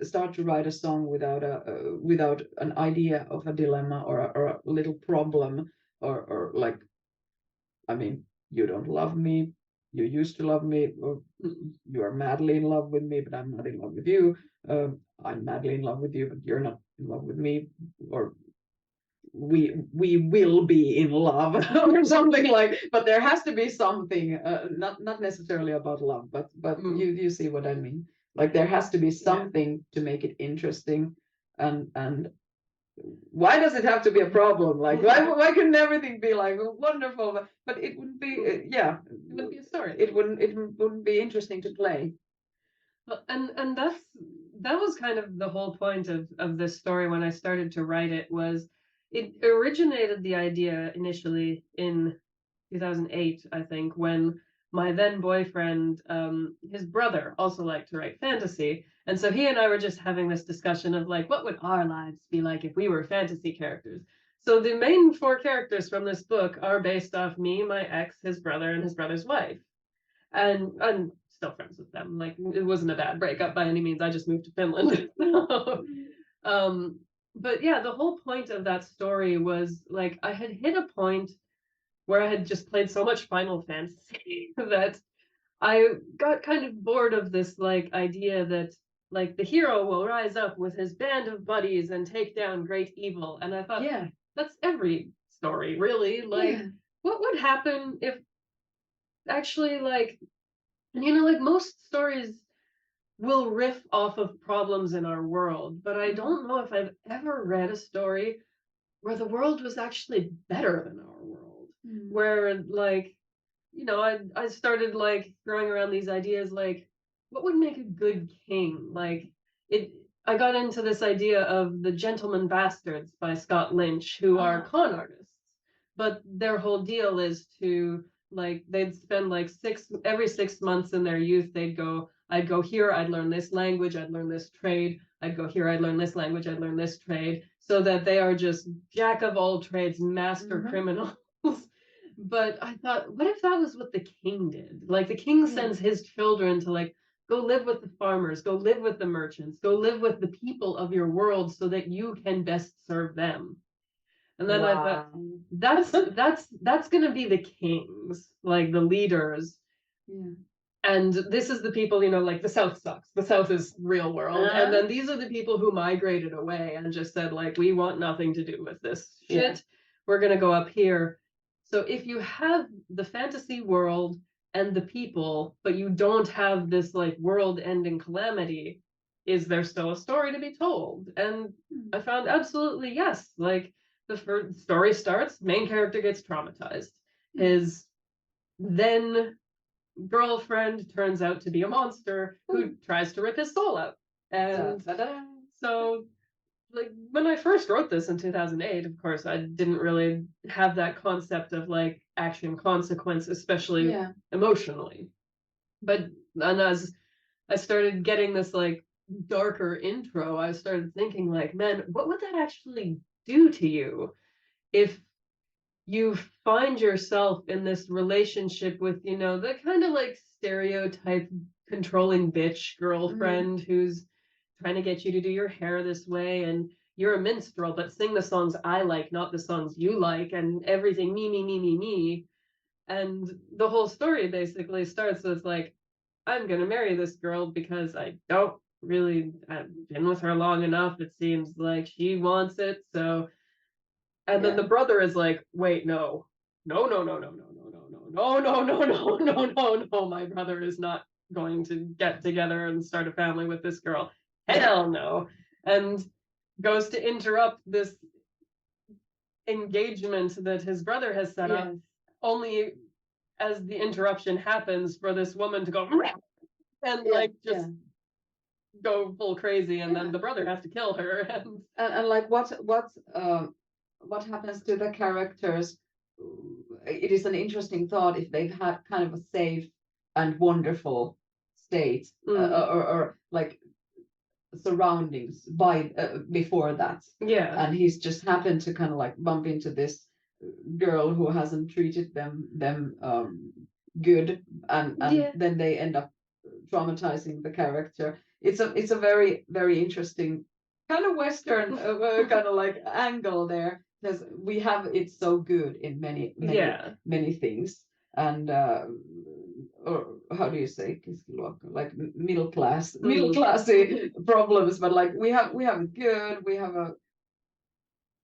start to write a song without an idea of a dilemma or a little problem or like, I mean, you don't love me, you used to love me, or you are madly in love with me, but I'm not in love with you. I'm madly in love with you, but you're not in love with me, or we will be in love or something like. But there has to be something, not necessarily about love, but you see what I mean. Like there has to be something to make it interesting, and why does it have to be a problem? Like why couldn't everything be like wonderful? But it wouldn't be it wouldn't be a story. It wouldn't be interesting to play. Well, and that was kind of the whole point of this story when I started to write it. Was it originated the idea initially in 2008, I think, when my then boyfriend, his brother also liked to write fantasy. And so he and I were just having this discussion of like, what would our lives be like if we were fantasy characters? So the main 4 characters from this book are based off me, my ex, his brother, and his brother's wife. And I'm still friends with them. Like it wasn't a bad breakup by any means. I just moved to Finland. But yeah, the whole point of that story was like I had hit a point where I had just played so much Final Fantasy that I got kind of bored of this like idea that like the hero will rise up with his band of buddies and take down great evil. And I thought, yeah, that's every story, really. Like, what would happen if actually like, like most stories will riff off of problems in our world, but I don't know if I've ever read a story where the world was actually better than our world. Where like, I started like throwing around these ideas like, what would make a good king? Like I got into this idea of The Gentleman Bastards by Scott Lynch, who are con artists, but their whole deal is to like, they'd spend like every 6 months in their youth, I'd go here, I'd learn this language, I'd learn this trade, I'd go here, I'd learn this language, I'd learn this trade, so that they are just jack of all trades, master criminals. But I thought, what if that was what the king did? Like the king sends his children to like, go live with the farmers, go live with the merchants, go live with the people of your world so that you can best serve them. And then I thought, that's gonna be the kings, like the leaders. And this is the people, like the South sucks. The South is real world. And then these are the people who migrated away and just said, like, we want nothing to do with this shit. We're gonna go up here. So if you have the fantasy world and the people, but you don't have this like world-ending calamity, is there still a story to be told? And I found absolutely yes. Like the first story starts, main character gets traumatized. His then girlfriend turns out to be a monster who tries to rip his soul out. And so like when I first wrote this in 2008, of course, I didn't really have that concept of like action consequence, especially emotionally. But and as I started getting this like darker intro, I started thinking like, man, what would that actually do to you if you find yourself in this relationship with, the kind of like stereotype controlling bitch girlfriend who's trying to get you to do your hair this way, and you're a minstrel, but sing the songs I like, not the songs you like, and everything me, me, me, me, me. And the whole story basically starts with like, I'm gonna marry this girl because I've been with her long enough. It seems like she wants it. So, and then the brother is like, wait, no, no, no, no, no, no, no, no, no, no, no, no, no, no, no. My brother is not going to get together and start a family with this girl. Hell no. And goes to interrupt this engagement that his brother has set up, only as the interruption happens for this woman to go and like just go full crazy, and then the brother has to kill her. And like what happens to the characters? It is an interesting thought if they've had kind of a safe and wonderful state or like surroundings before that, and he's just happened to kind of like bump into this girl who hasn't treated them good, and then they end up traumatizing the character. it's a very, very interesting kind of Western kind of like angle there, because we have it so good in many things, and or how do you say, like middle classy problems, but like we have good, we have a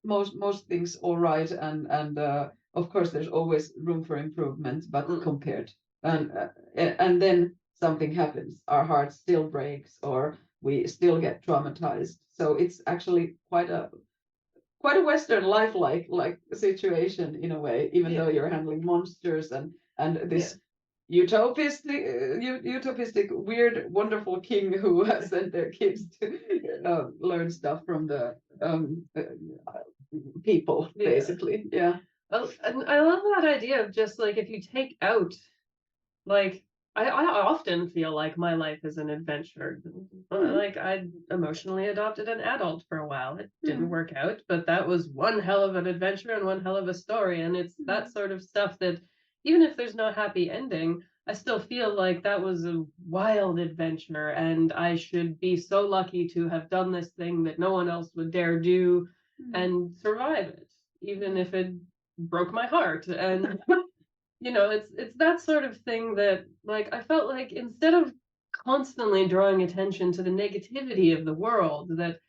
most things all right, and of course there's always room for improvement, but compared, and then something happens, our heart still breaks, or we still get traumatized. So it's actually quite a Western life-like situation in a way, even though you're handling monsters and this utopistic, weird, wonderful king who has sent their kids to learn stuff from the people, basically. Yeah. And I love that idea of just like, if you take out, like, I often feel like my life is an adventure. Like, I emotionally adopted an adult for a while. It didn't work out, but that was one hell of an adventure and one hell of a story. And it's that sort of stuff that, even if there's no happy ending, I still feel like that was a wild adventure, and I should be so lucky to have done this thing that no one else would dare do and survive it, even if it broke my heart. And it's that sort of thing that, like, I felt like, instead of constantly drawing attention to the negativity of the world, that,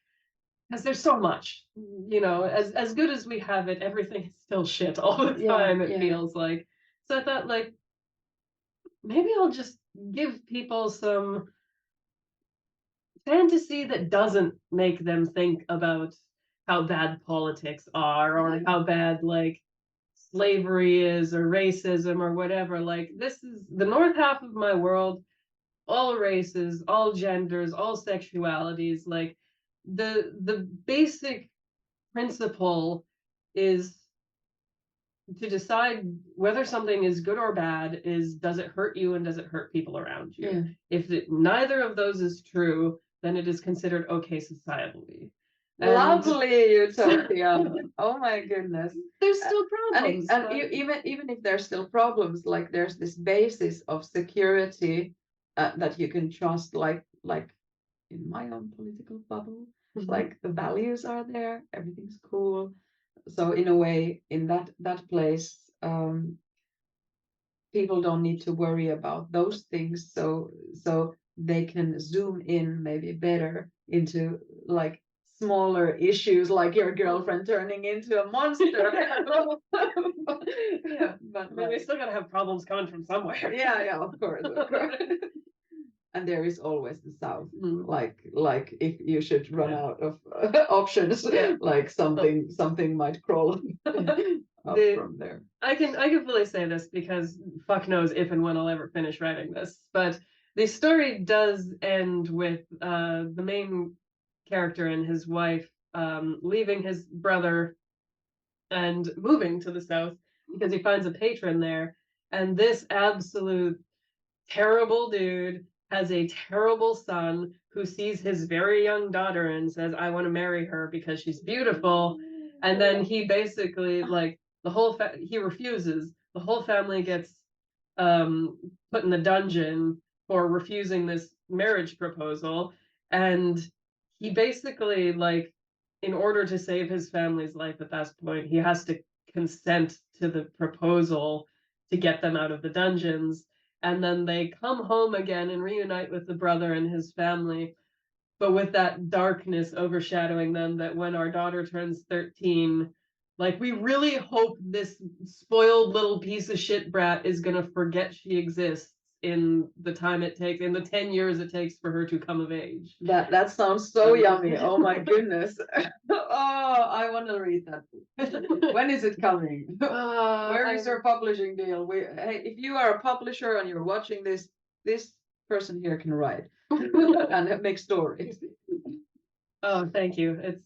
because there's so much, as good as we have it, everything is still shit all the time, it feels like. So I thought, like, maybe I'll just give people some fantasy that doesn't make them think about how bad politics are, or how bad, like, slavery is, or racism, or whatever. Like, this is the north half of my world, all races, all genders, all sexualities. Like, the basic principle is to decide whether something is good or bad is, does it hurt you and does it hurt people around you? If neither of those is true, then it is considered okay societally. Lovely utopia. Oh my goodness. There's still problems. And even if there's still problems, like, there's this basis of security that you can trust, like in my own political bubble, like, the values are there, everything's cool. So in a way, in that place, people don't need to worry about those things, so they can zoom in maybe better into, like, smaller issues, like your girlfriend turning into a monster. But we still gotta have problems coming from somewhere. Yeah, of course. And there is always the South, like if you should run out of options, like something might crawl up from there. I can fully say this, because fuck knows if and when I'll ever finish writing this, but the story does end with the main character and his wife leaving his brother and moving to the South because he finds a patron there, and this absolute terrible dude has a terrible son who sees his very young daughter and says, I want to marry her because she's beautiful. And then he basically, like, he refuses. The whole family gets put in the dungeon for refusing this marriage proposal. And he basically, like, in order to save his family's life at that point, he has to consent to the proposal to get them out of the dungeons. And then they come home again and reunite with the brother and his family, but with that darkness overshadowing them, that when our daughter turns 13, like, we really hope this spoiled little piece of shit brat is going to forget she exists in the time it takes, in the 10 years it takes for her to come of age. That sounds so yummy. Oh my goodness. Oh, I want to read that. When is it coming? Where is your publishing deal? Hey, if you are a publisher and you're watching this person here can write and make stories. Oh, thank you.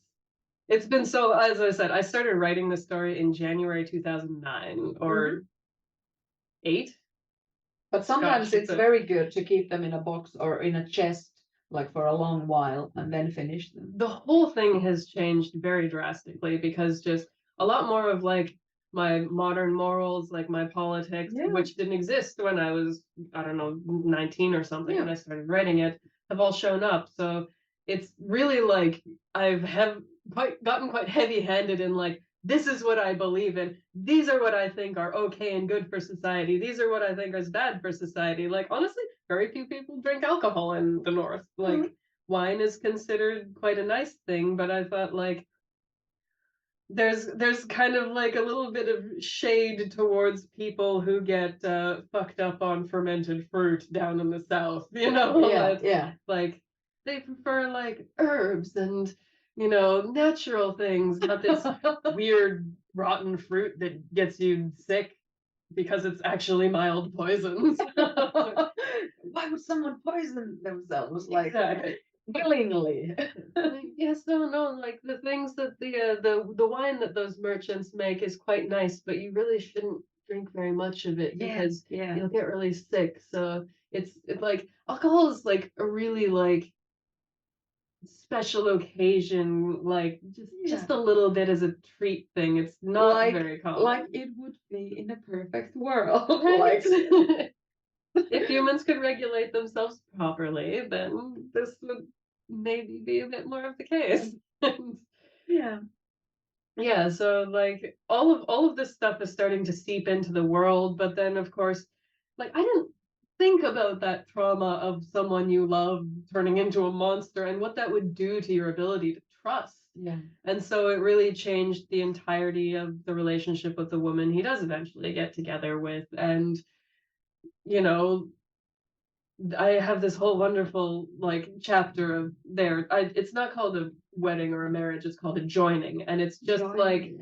It's been so, as I said, I started writing the story in January 2009 or 8. But sometimes it's very good to keep them in a box or in a chest, like, for a long while, and then finish them. The whole thing has changed very drastically, because just a lot more of, like, my modern morals, like my politics, which didn't exist when I was, I don't know, 19 or something when I started writing it, have all shown up. So it's really like have gotten quite heavy-handed in like, this is what I believe in. These are what I think are okay and good for society. These are what I think is bad for society. Like, honestly, very few people drink alcohol in the North. Like, wine is considered quite a nice thing, but I thought like there's kind of like a little bit of shade towards people who get fucked up on fermented fruit down in the South, you know? Yeah. Like they prefer like herbs and, you know, natural things, not this weird rotten fruit that gets you sick because it's actually mild poisons. Why would someone poison themselves like willingly? Yes, no, like the things that the wine that those merchants make is quite nice, but you really shouldn't drink very much of it because you'll get really sick. So it's like alcohol is like a really like special occasion, like just a little bit as a treat thing. It's not like, very common. Like it would be in a perfect world. Like if humans could regulate themselves properly, then this would maybe be a bit more of the case. Yeah, so like all of this stuff is starting to seep into the world, but then of course, like I didn't think about that trauma of someone you love turning into a monster and what that would do to your ability to trust. Yeah. And so it really changed the entirety of the relationship with the woman he does eventually get together with. And, you know, I have this whole wonderful like chapter of there. It's not called a wedding or a marriage, it's called a joining. And it's just like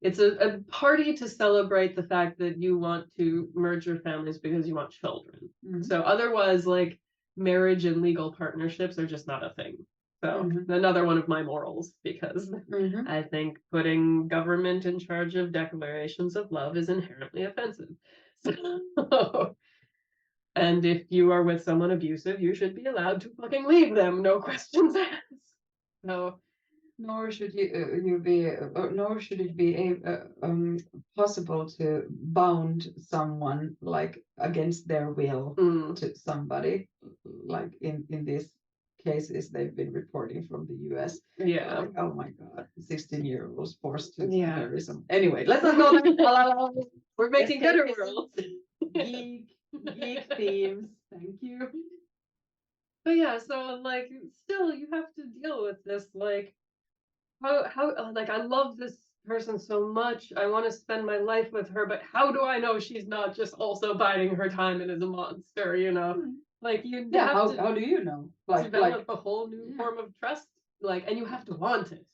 it's a party to celebrate the fact that you want to merge your families because you want children. So otherwise, like marriage and legal partnerships are just not a thing. So another one of my morals, because I think putting government in charge of declarations of love is inherently offensive. So, and if you are with someone abusive, you should be allowed to fucking leave them, no questions asked. So, nor should nor should it be possible to bound someone like against their will to somebody, like in these cases they've been reporting from the US. Yeah. Like, oh my God, 16-year-olds forced to marry some. Anyway, let's not go there. We're making better worlds. Geek themes. Thank you. But yeah, so like still you have to deal with this, like how like I love this person so much. I want to spend my life with her, but how do I know she's not just also biding her time and is a monster, you know? Like you have to how do you know? Like develop a whole new form of trust, like, and you have to want it.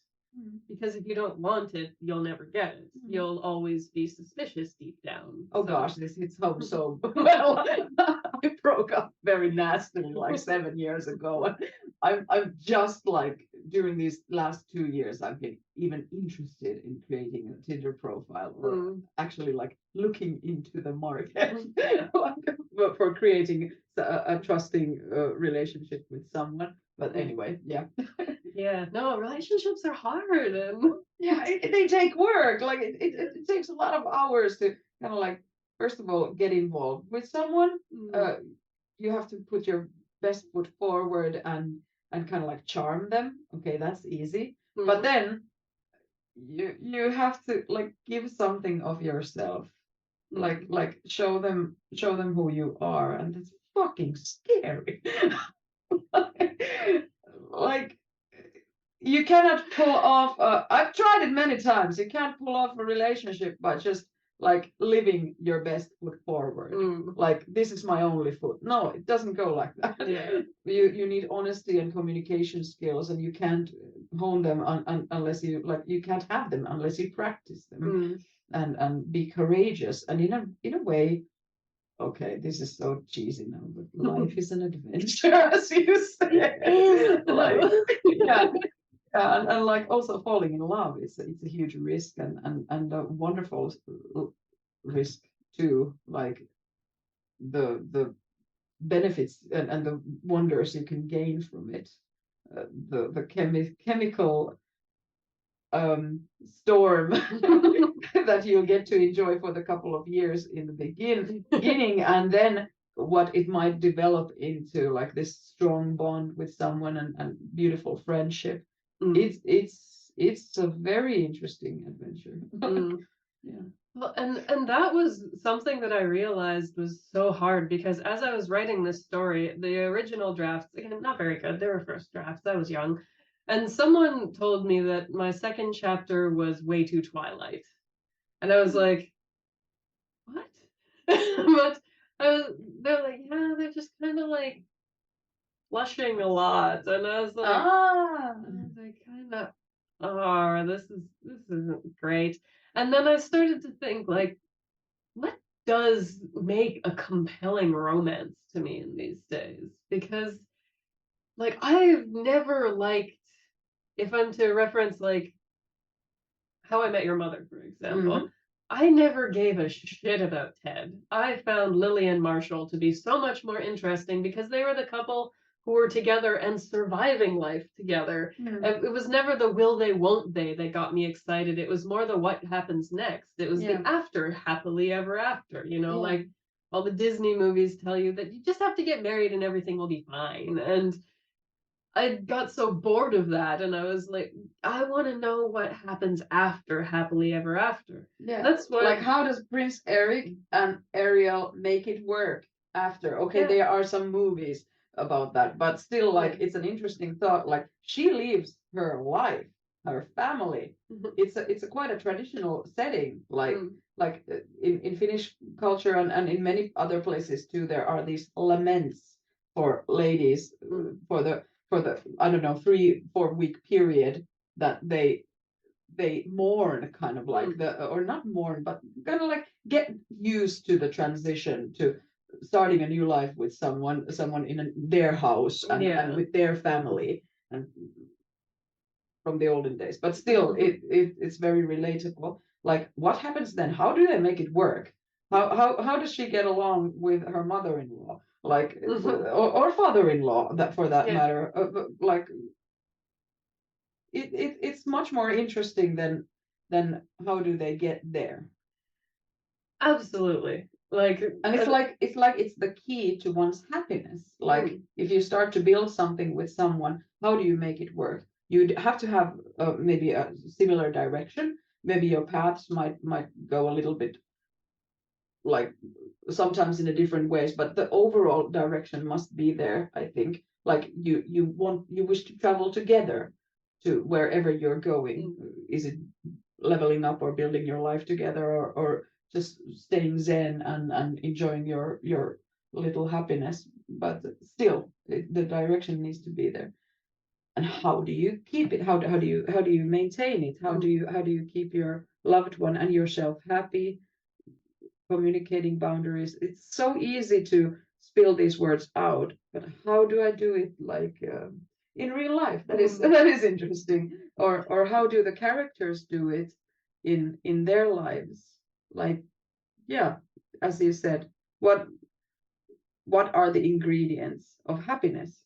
Because if you don't want it, you'll never get it. You'll always be suspicious deep down. Oh gosh, this hits home so well. I broke up very nastily like 7 years ago. I'm just like during these last 2 years, I've been even interested in creating a Tinder profile or actually like looking into the market for creating a trusting relationship with someone. But anyway, yeah, no, relationships are hard, and they take work. Like it takes a lot of hours to kind of like, first of all, get involved with someone. You have to put your best foot forward and kind of like charm them. Okay, that's easy. But then you have to like give something of yourself, like show them who you are, and it's fucking scary. Like you cannot pull off I've tried it many times. You can't pull off a relationship by just like living your best foot forward. Like this is my only foot. No, it doesn't go like that. You need honesty and communication skills, and you can't hone them unless you like, you can't have them unless you practice them. And be courageous, and in a way, okay, this is so cheesy now, but life is an adventure, as you say. Like, and like also falling in love it's a huge risk and a wonderful risk too. Like the benefits and the wonders you can gain from it. The chemical storm that you'll get to enjoy for the couple of years in the beginning, and then what it might develop into, like this strong bond with someone and beautiful friendship. It's a very interesting adventure. Yeah. Well, and that was something that I realized was so hard, because as I was writing this story, the original drafts, again, not very good. They were first drafts. I was young. And someone told me that my second chapter was way too Twilight. And I was like, what? But they're like, yeah, they're just kind of like blushing a lot. And I was like, kind of, oh, this isn't great. And then I started to think, like, what does make a compelling romance to me in these days? Because, like, I've never liked, if I'm to reference, like, How I Met Your Mother, for example, I never gave a shit about Ted. I found Lily and Marshall to be so much more interesting because they were the couple who were together and surviving life together. It was never the will they, won't they that got me excited. It was more the what happens next. It was the after, happily ever after, like all the Disney movies tell you that you just have to get married and everything will be fine. And I got so bored of that, and I was like, I want to know what happens after happily ever after. Yeah, that's what. Like, how does Prince Eric and Ariel make it work after? Okay, there are some movies about that, but still, like, it's an interesting thought. Like, she leaves her life, her family. It's a quite a traditional setting. Like in Finnish culture and in many other places too, there are these laments for ladies for the I don't know 3-4 week period that they mourn, kind of like or not mourn, but kind of like get used to the transition to starting a new life with someone in their house and with their family and from the olden days. But still, it's very relatable. Like, what happens then? How do they make it work? How does she get along with her mother-in-law? Like, or father-in-law, that for that matter. Like, it's much more interesting than how do they get there. Absolutely. Like, and it's the key to one's happiness. Like, if you start to build something with someone, how do you make it work? You'd have to have maybe a similar direction. Maybe your paths might go a little bit, like, sometimes in a different ways, but the overall direction must be there, I think. Like, you wish to travel together to wherever you're going. Is it leveling up or building your life together, or just staying zen and enjoying your little happiness? But still, the direction needs to be there. And how do you keep it? How do you maintain it? How do you keep your loved one and yourself happy? Communicating boundaries. It's so easy to spill these words out, but how do I do it, like, in real life? That is interesting. Or how do the characters do it in their lives? Like, as you said, what are the ingredients of happiness?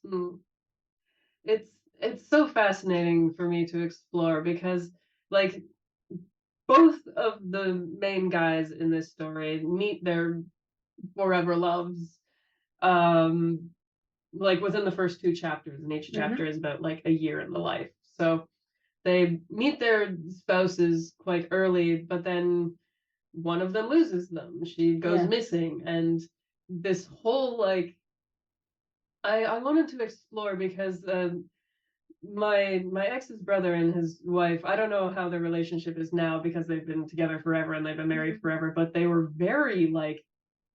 It's so fascinating for me to explore, because, like, both of the main guys in this story meet their forever loves, like, within the first 2 chapters, and each chapter is about, like, a year in the life. So they meet their spouses quite early, but then one of them loses them. She goes missing, and this whole, like, I wanted to explore, because my ex's brother and his wife, I don't know how their relationship is now, because they've been together forever and they've been married forever, but they were very, like,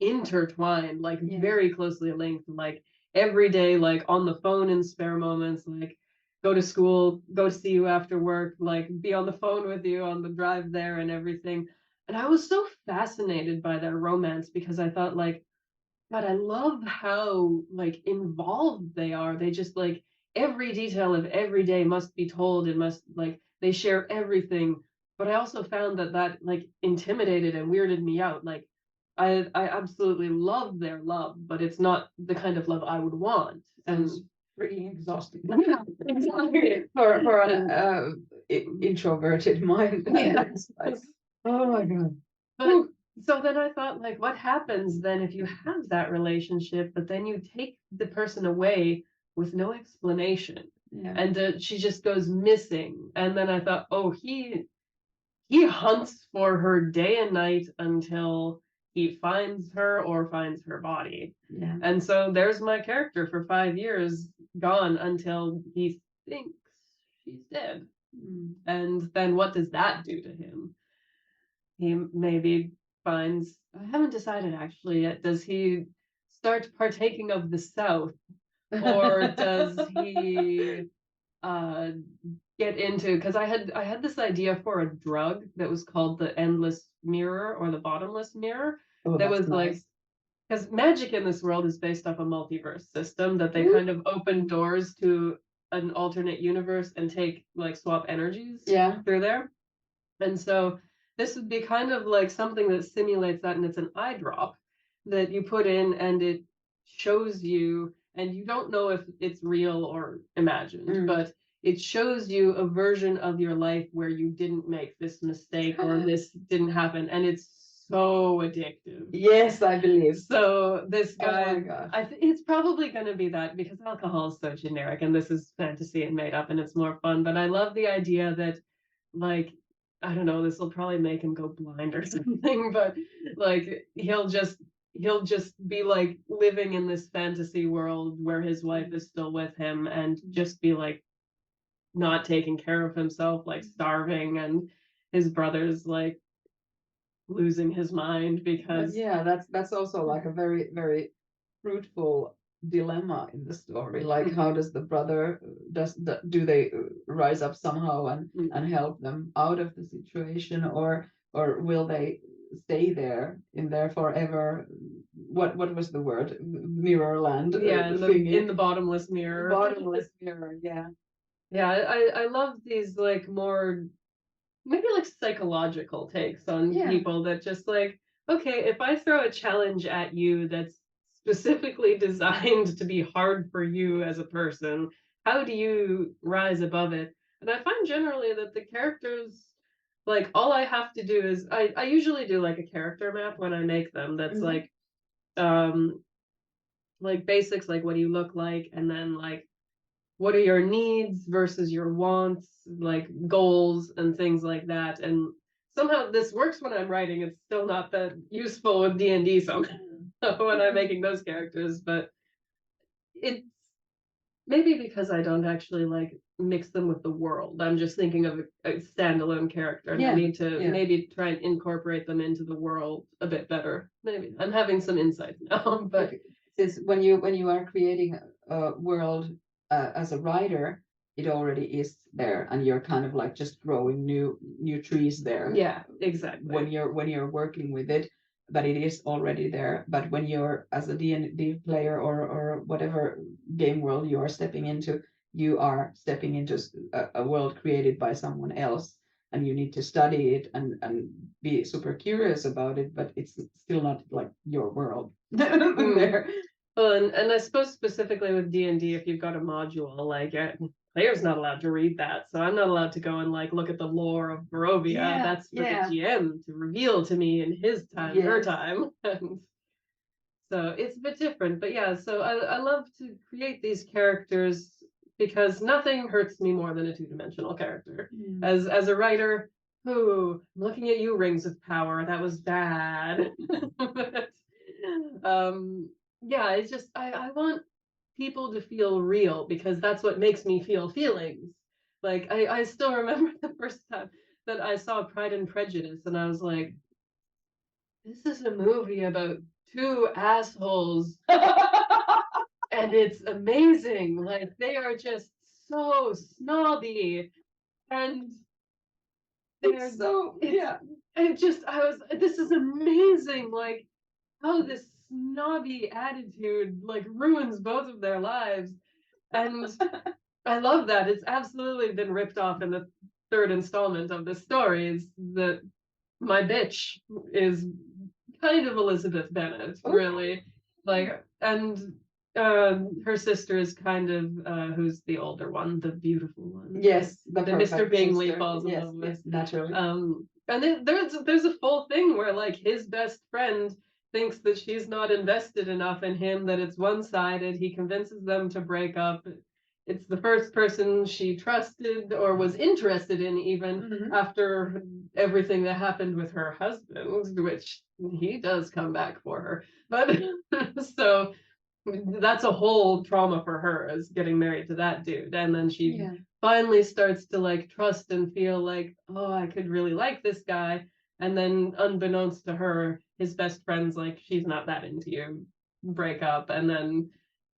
intertwined, like, very closely linked, like, every day, like, on the phone in spare moments, like, go to school, go see you after work, like, be on the phone with you on the drive there and everything. And I was so fascinated by their romance, because I thought, like, God, I love how, like, involved they are. They just, like, every detail of every day must be told. It must, like, they share everything. But I also found that, like, intimidated and weirded me out. Like, I absolutely love their love, but it's not the kind of love I would want. And freaking exhausting. Yeah, exactly. For an introverted mind. Oh my God. So then I thought, like, what happens then if you have that relationship, but then you take the person away with no explanation, and she just goes missing? And then I thought, oh, he hunts for her day and night until he finds her or finds her body. Yeah. And so there's my character for 5 years gone until he thinks she's dead. And then what does that do to him? He maybe finds, I haven't decided actually yet, does he start partaking of the South, or does he get into, because I had this idea for a drug that was called the endless mirror or the bottomless mirror. That was nice. Like, because magic in this world is based off a multiverse system that they kind of open doors to an alternate universe and take like swap energies through there. And so this would be kind of like something that simulates that, and it's an eye drop that you put in and it shows you, and you don't know if it's real or imagined, but it shows you a version of your life where you didn't make this mistake or this didn't happen, and it's so addictive. Yes, I believe. So this guy, it's probably going to be that, because alcohol is so generic and this is fantasy and made up and it's more fun. But I love the idea that, like, I don't know, this will probably make him go blind or something, but like he'll just be like living in this fantasy world where his wife is still with him and just be like not taking care of himself, like starving, and his brother's like losing his mind because that's also like a very, very fruitful dilemma in the story. Like, how does the brother do they rise up somehow and help them out of the situation, or will they stay there in there forever? What was the word? Mirrorland. In the bottomless mirror. Bottomless mirror. I love these like more maybe like psychological takes on people that just like, okay, if I throw a challenge at you that's specifically designed to be hard for you as a person, how do you rise above it? And I find generally that the characters, like, all I have to do is I usually do like a character map when I make them that's like basics, like what do you look like, and then like what are your needs versus your wants, like goals and things like that. And somehow this works when I'm writing. It's still not that useful with D&D somehow when I'm making those characters, but it's maybe because I don't actually like mix them with the world. I'm just thinking of a standalone character, and I need to maybe try and incorporate them into the world a bit better. Maybe I'm having some insights now, but since when you are creating a world as a writer, it already is there, and you're kind of like just growing new trees there. Yeah, exactly. When you're working with it, but it is already there. But when you're as a D&D player or whatever game world you are stepping into, you are stepping into a world created by someone else, and you need to study it and be super curious about it. But it's still not like your world there. Well, and I suppose specifically with D&D, if you've got a module, like player's not allowed to read that, so I'm not allowed to go and like look at the lore of Barovia. That's for the GM to reveal to me in his time, her time. And so it's a bit different, but yeah. So I love to create these characters because nothing hurts me more than a two-dimensional character. As a writer, I'm looking at you, Rings of Power. That was bad. But, yeah, it's just I want people to feel real, because that's what makes me feel feelings. Like I still remember the first time that I saw Pride and Prejudice, and I was like, this is a movie about two assholes and it's amazing. Like, they are just so snobby, and they're this is amazing, like how this snobby attitude like ruins both of their lives. And I love that it's absolutely been ripped off in the third installment of the story. Is that my bitch is kind of Elizabeth Bennet, really. Like, and her sister is kind of who's the older one, the beautiful one. Yes, the Mr. Bingley falls in love with. Yes, naturally. And then there's a full thing where like his best friend thinks that she's not invested enough in him, that it's one-sided. He convinces them to break up. It's the first person she trusted or was interested in, even after everything that happened with her husband, which he does come back for her. But so that's a whole trauma for her, is getting married to that dude. And then she finally starts to like trust and feel like, oh, I could really like this guy. And then unbeknownst to her, his best friend's like, she's not that into you, break up. And then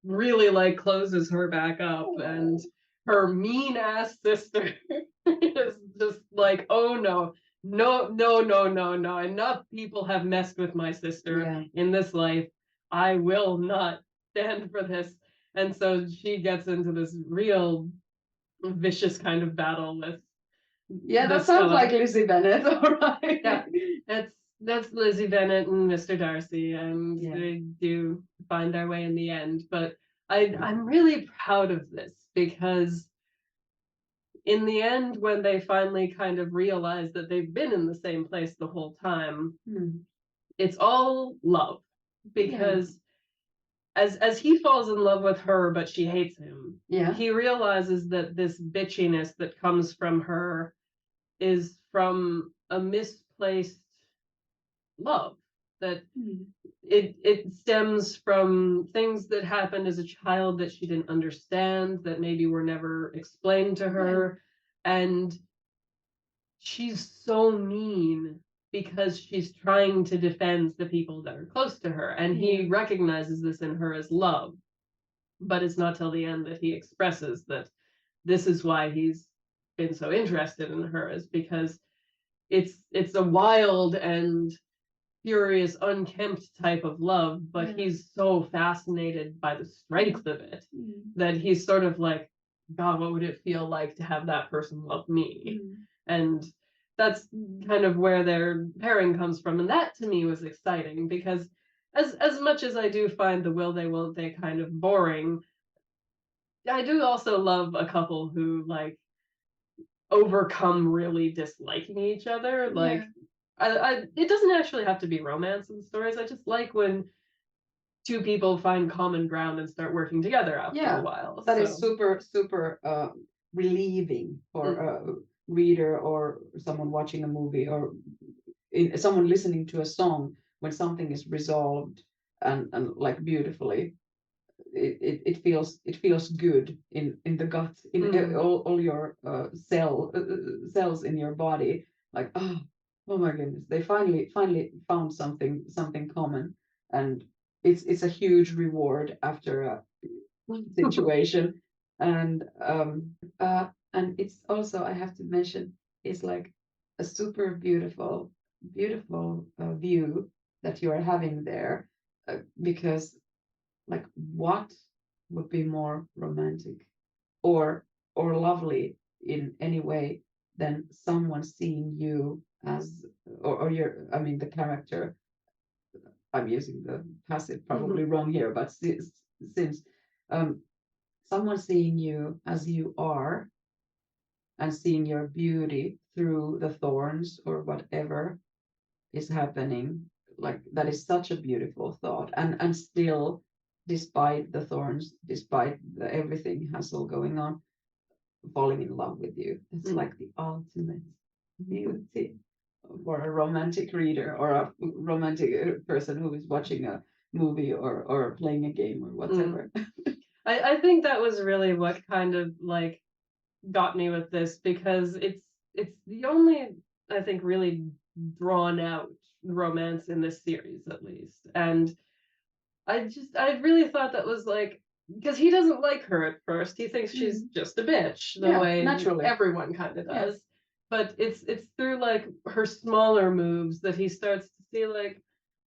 really like closes her back up. And her mean ass sister is just like, oh no, enough people have messed with my sister in this life. I will not stand for this. And so she gets into this real vicious kind of battle with that sounds like Lizzie Bennet. All right. Yeah, that's Lizzie Bennet and Mr. Darcy, and they do find their way in the end. But I'm really proud of this, because in the end, when they finally kind of realize that they've been in the same place the whole time, it's all love. Because as he falls in love with her, but she hates him, he realizes that this bitchiness that comes from her is from a misplaced love, that it stems from things that happened as a child that she didn't understand, that maybe were never explained to her. And she's so mean because she's trying to defend the people that are close to her, and he recognizes this in her as love. But it's not till the end that he expresses that this is why he's been so interested in her, is because it's a wild and furious, unkempt type of love, but he's so fascinated by the strength of it that he's sort of like, God, what would it feel like to have that person love me? And that's kind of where their pairing comes from. And that to me was exciting, because as much as I do find the will they won't they kind of boring, I do also love a couple who like overcome really disliking each other. Like it doesn't actually have to be romance in stories. I just like when two people find common ground and start working together after a while. That is super relieving for a reader or someone watching a movie, or someone listening to a song, when something is resolved and like beautifully. It feels good in the gut, in all your cells in your body, like, oh my goodness, they finally found something common, and it's a huge reward after a situation. And it's also, I have to mention, it's like a super beautiful view that you are having there, because like, what would be more romantic or lovely in any way than someone seeing you as, or your, I mean, the character, I'm using the passive, probably wrong here, but since someone seeing you as you are and seeing your beauty through the thorns or whatever is happening, like, that is such a beautiful thought. And still, despite the thorns, despite everything hassle going on, falling in love with you. It's like the ultimate beauty for a romantic reader or a romantic person who is watching a movie or playing a game or whatever. I think that was really what kind of like got me with this, because it's the only, I think, really drawn out romance in this series, at least. And I really thought that was like, because he doesn't like her at first. He thinks she's just a bitch, the way naturally everyone kind of does. Yes. But it's through like her smaller moves that he starts to see like,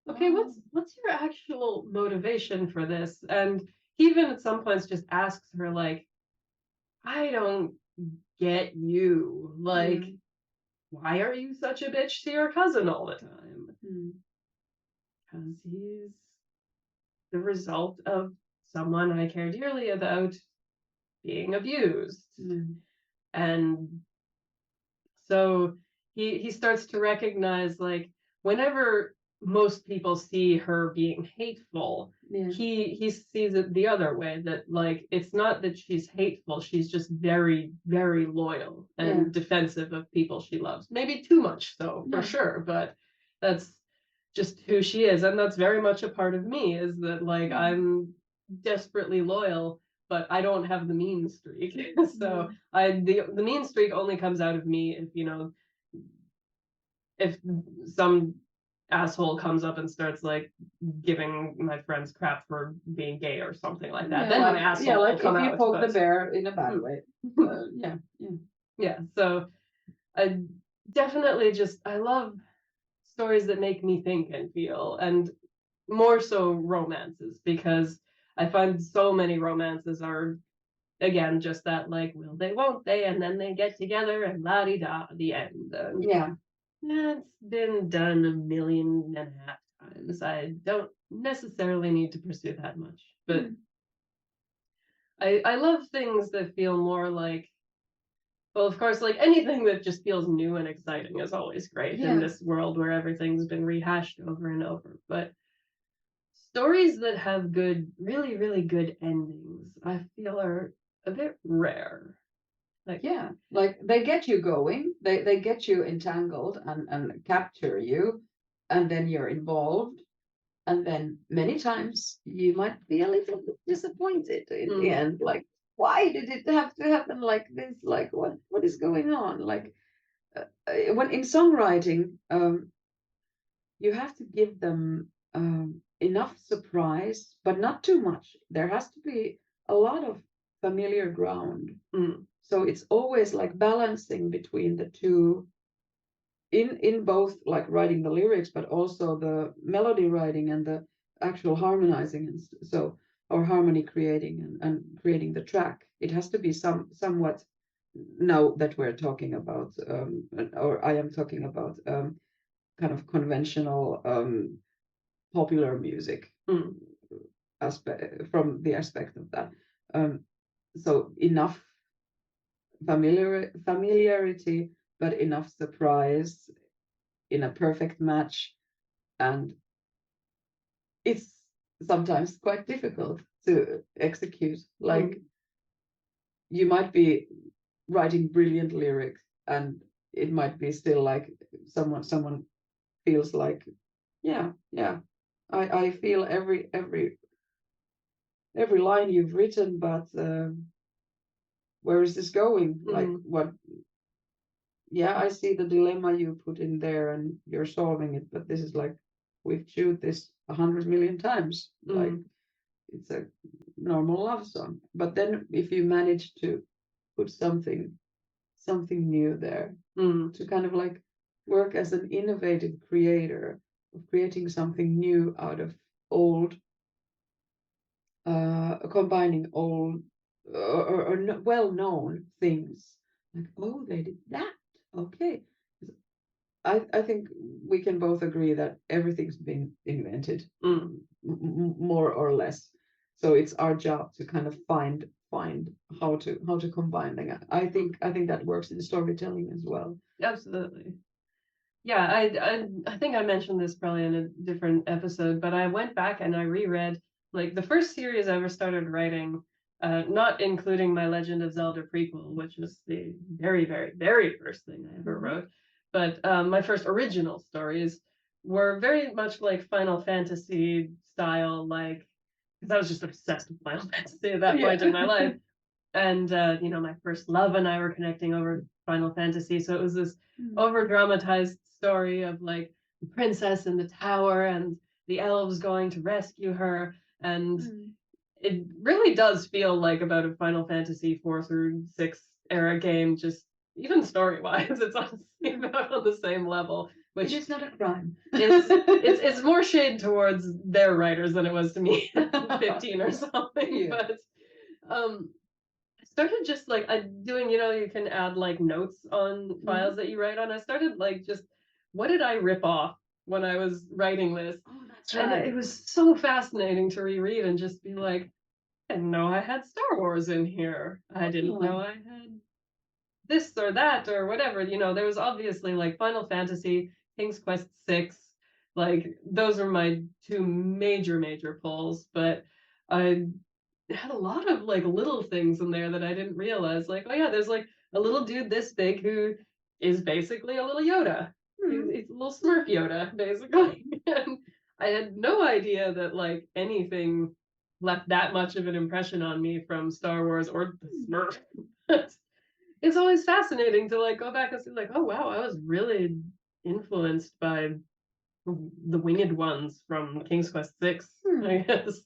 okay, what's your actual motivation for this? And he even at some points just asks her like, I don't get you. Like, why are you such a bitch to your cousin all the time? Because he's the result of someone I care dearly about being abused. And so he starts to recognize, like, whenever most people see her being hateful, he sees it the other way, that like it's not that she's hateful, she's just very, very loyal and defensive of people she loves. Maybe too much so, for sure, but that's just who she is. And that's very much a part of me, is that like I'm desperately loyal, but I don't have the mean streak. So the mean streak only comes out of me if, you know, if some asshole comes up and starts like giving my friends crap for being gay or something like that. Then my asshole like will come if you out, poke the bear in a bad way. So I definitely I love stories that make me think and feel, and more so romances, because I find so many romances are, again, just that, like, will they, won't they, and then they get together and la-di-da, the end. It's been done 1.5 million times. I don't necessarily need to pursue that much, but I love things that feel more like, well, of course, like anything that just feels new and exciting is always great in this world where everything's been rehashed over and over. But stories that have good, really, really good endings, I feel, are a bit rare. Like they get you going, they get you entangled and capture you, and then you're involved, and then many times you might be a little bit disappointed in the end, like, why did it have to happen like this? Like, what is going on? Like, when in songwriting, you have to give them enough surprise, but not too much. There has to be a lot of familiar ground. So it's always like balancing between the two, in both like writing the lyrics, but also the melody writing and the actual harmonizing, and so, or harmony creating and creating the track. It has to be somewhat, now that we're talking about, or I am talking about, kind of conventional popular music aspect, from the aspect of that. So enough familiarity, but enough surprise in a perfect match. And it's sometimes quite difficult to execute. Like, you might be writing brilliant lyrics, and it might be still like someone feels like, I feel every line you've written, but where is this going? Like, what? Yeah, I see the dilemma you put in there, and you're solving it, but this is like, we've chewed this 100 million times. Like, it's a normal love song. But then if you manage to put something new there, to kind of like work as an innovative creator of creating something new out of old, combining old or well-known things, like, oh, they did that, okay. I think we can both agree that everything's been invented, more or less. So it's our job to kind of find how to combine them. I think that works in storytelling as well. Absolutely. Yeah, I think I mentioned this probably in a different episode, but I went back and I reread, like, the first series I ever started writing, not including my Legend of Zelda prequel, which was the very, very, very first thing I ever wrote, but my first original stories were very much like Final Fantasy style, like, because I was just obsessed with Final Fantasy at that point in my life. And you know, my first love and I were connecting over Final Fantasy, so it was this over dramatized story of like the princess in the tower and the elves going to rescue her, and it really does feel like about a Final Fantasy 4 through 6 era game, just even story wise. It's honestly about on the same level, which is not a crime. It's more shade towards their writers than it was to me at 15 or something. But started just like doing, you know, you can add like notes on files that you write on. I started like, just, what did I rip off when I was writing this? Oh, that's right. And it was so fascinating to reread and just be like, didn't know I had Star Wars in here. I didn't know I had this or that or whatever. You know, there was obviously like Final Fantasy, King's Quest 6, like those are my two major pulls, but I had a lot of like little things in there that I didn't realize. Like, oh yeah, there's like a little dude this big who is basically a little Yoda. He's a little Smurf Yoda, basically. And I had no idea that like anything left that much of an impression on me from Star Wars or the Smurf. It's always fascinating to like go back and see like, oh wow, I was really influenced by the winged ones from King's Quest 6, I guess.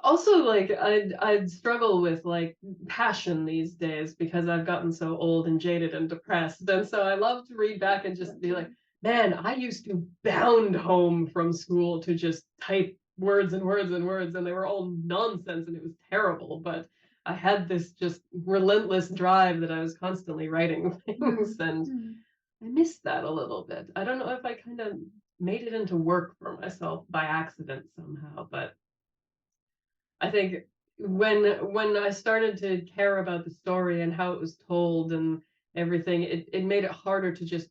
Also, like I'd struggle with like passion these days because I've gotten so old and jaded and depressed. And so I love to read back and just be like, man, I used to bound home from school to just type words and words and words, and they were all nonsense and it was terrible. But I had this just relentless drive that I was constantly writing things, and I missed that a little bit. I don't know if I kind of made it into work for myself by accident somehow, but I think when I started to care about the story and how it was told and everything, it made it harder to just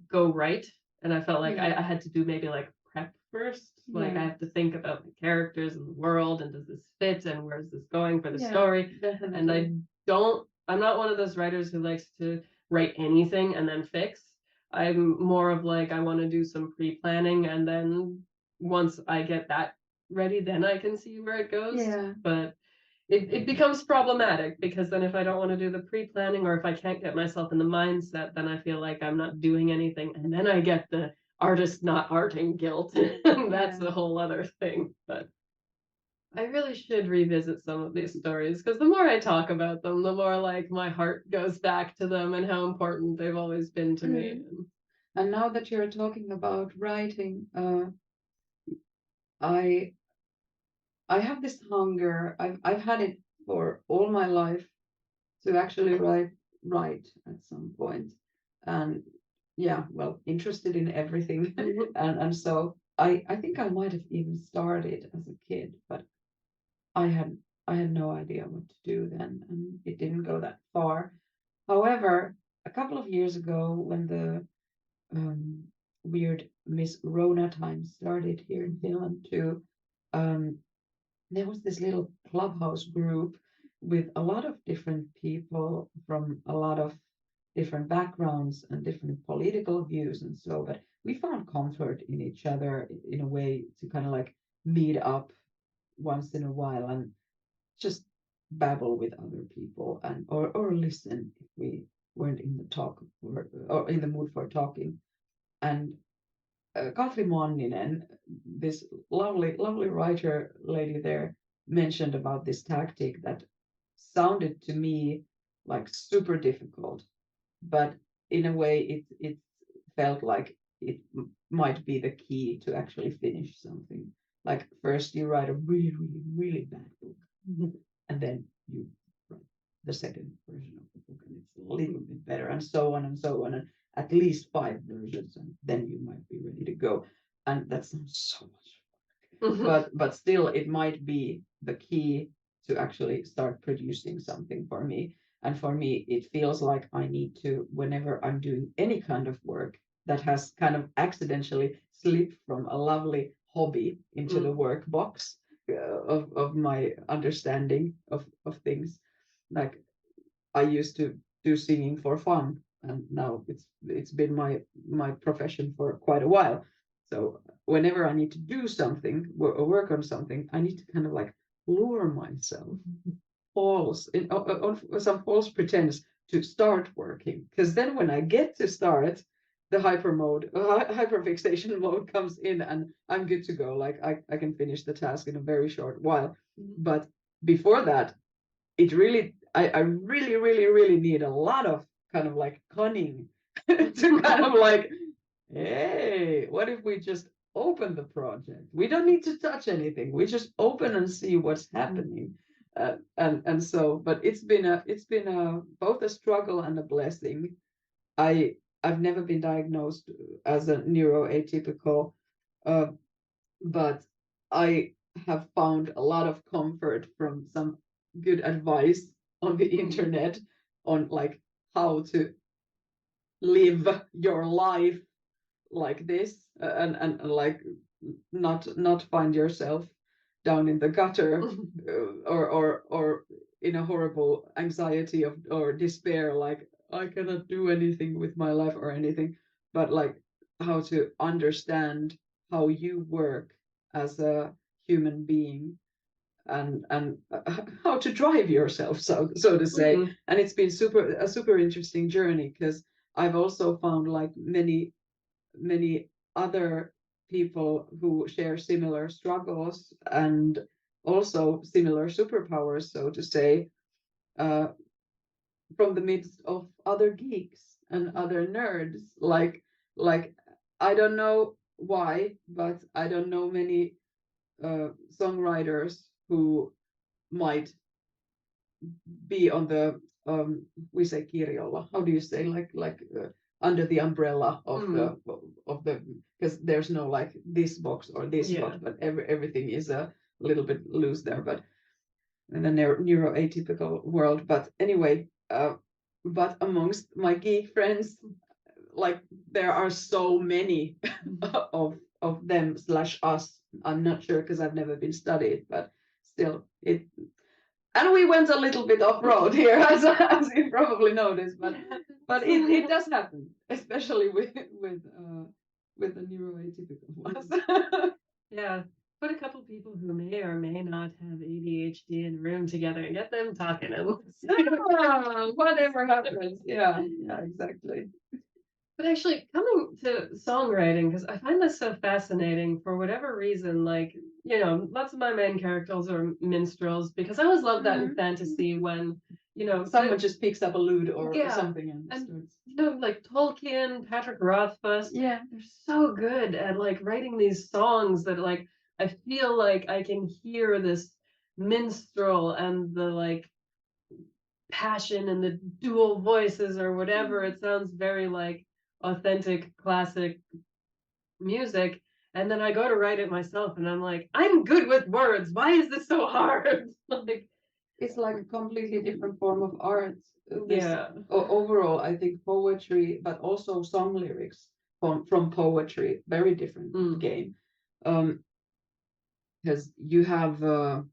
go right. And I felt like I had to do maybe like prep first. Like I have to think about the characters and the world and does this fit and where's this going for the story. Definitely. And I'm not one of those writers who likes to write anything and then fix. I'm more of like I want to do some pre-planning and then once I get that ready, then I can see where it goes. Yeah. But it becomes problematic because then if I don't want to do the pre-planning or if I can't get myself in the mindset, then I feel like I'm not doing anything. And then I get the artist not arting guilt. And that's a whole other thing. But I really should revisit some of these stories because the more I talk about them, the more like my heart goes back to them and how important they've always been to me. And now that you're talking about writing, I have this hunger. I've had it for all my life to actually write at some point. And yeah, well, interested in everything. and so I think I might have even started as a kid, but I had no idea what to do then, and it didn't go that far. However, a couple of years ago, when the weird Miss Rona time started here in Finland too, there was this little clubhouse group with a lot of different people from a lot of different backgrounds and different political views and so, but we found comfort in each other in a way to kind of like meet up once in a while and just babble with other people and or listen if we weren't in the talk or in the mood for talking. And Katri Monninen, this lovely writer lady there, mentioned about this tactic that sounded to me like super difficult, but in a way it felt like it might be the key to actually finish something. Like first you write a really bad book, and then you write the second version of the book, and it's a little bit better, and so on and so on, and at least 5 versions, and then you might be ready to go. And that sounds so much work. But still, it might be the key to actually start producing something for me. And for me, it feels like I need to, whenever I'm doing any kind of work that has kind of accidentally slipped from a lovely hobby into the work box of my understanding of things. Like I used to do singing for fun, and now it's been my profession for quite a while. So whenever I need to do something or work on something, I need to kind of like lure myself on some false pretense to start working, because then when I get to start, the hyperfixation mode comes in and I'm good to go. Like I can finish the task in a very short while. But before that, it really I really need a lot of kind of like cunning to kind of like, hey, what if we just open the project? We don't need to touch anything. We just open and see what's happening. And so, but it's been a both a struggle and a blessing. I've never been diagnosed as a neuroatypical, but I have found a lot of comfort from some good advice on the internet on like how to live your life like this, and like not find yourself down in the gutter, or in a horrible anxiety of or despair, like I cannot do anything with my life or anything, but like how to understand how you work as a human being, and how to drive yourself, so to say. And it's been a super interesting journey, because I've also found like many other people who share similar struggles and also similar superpowers, so to say, uh, from the midst of other geeks and other nerds. Like I don't know why, but I don't know many songwriters who might be on the we say kirjolla. How do you say, like under the umbrella of the, because there's no like this box or this box, but everything is a little bit loose there, but in the neuroatypical world. But anyway, but amongst my geek friends, like there are so many of them slash us. I'm not sure because I've never been studied, but still it. And we went a little bit off road here, as you probably noticed, but it does happen, especially with the neuroatypical ones. Yeah, put a couple people who may or may not have ADHD in a room together and get them talking, and whatever happens. Yeah, exactly. But actually, coming to songwriting, because I find this so fascinating for whatever reason, like, lots of my main characters are minstrels, because I always loved that in fantasy when, someone just picks up a lute or something and starts. Like Tolkien, Patrick Rothfuss, they're so good at like writing these songs that like I feel like I can hear this minstrel and the like passion and the dual voices or whatever. It sounds very like authentic classic music, and then I go to write it myself and I'm like, I'm good with words, why is this so hard? Like, it's like a completely different form of art. Overall, I think poetry, but also song lyrics from poetry, very different game, because you have a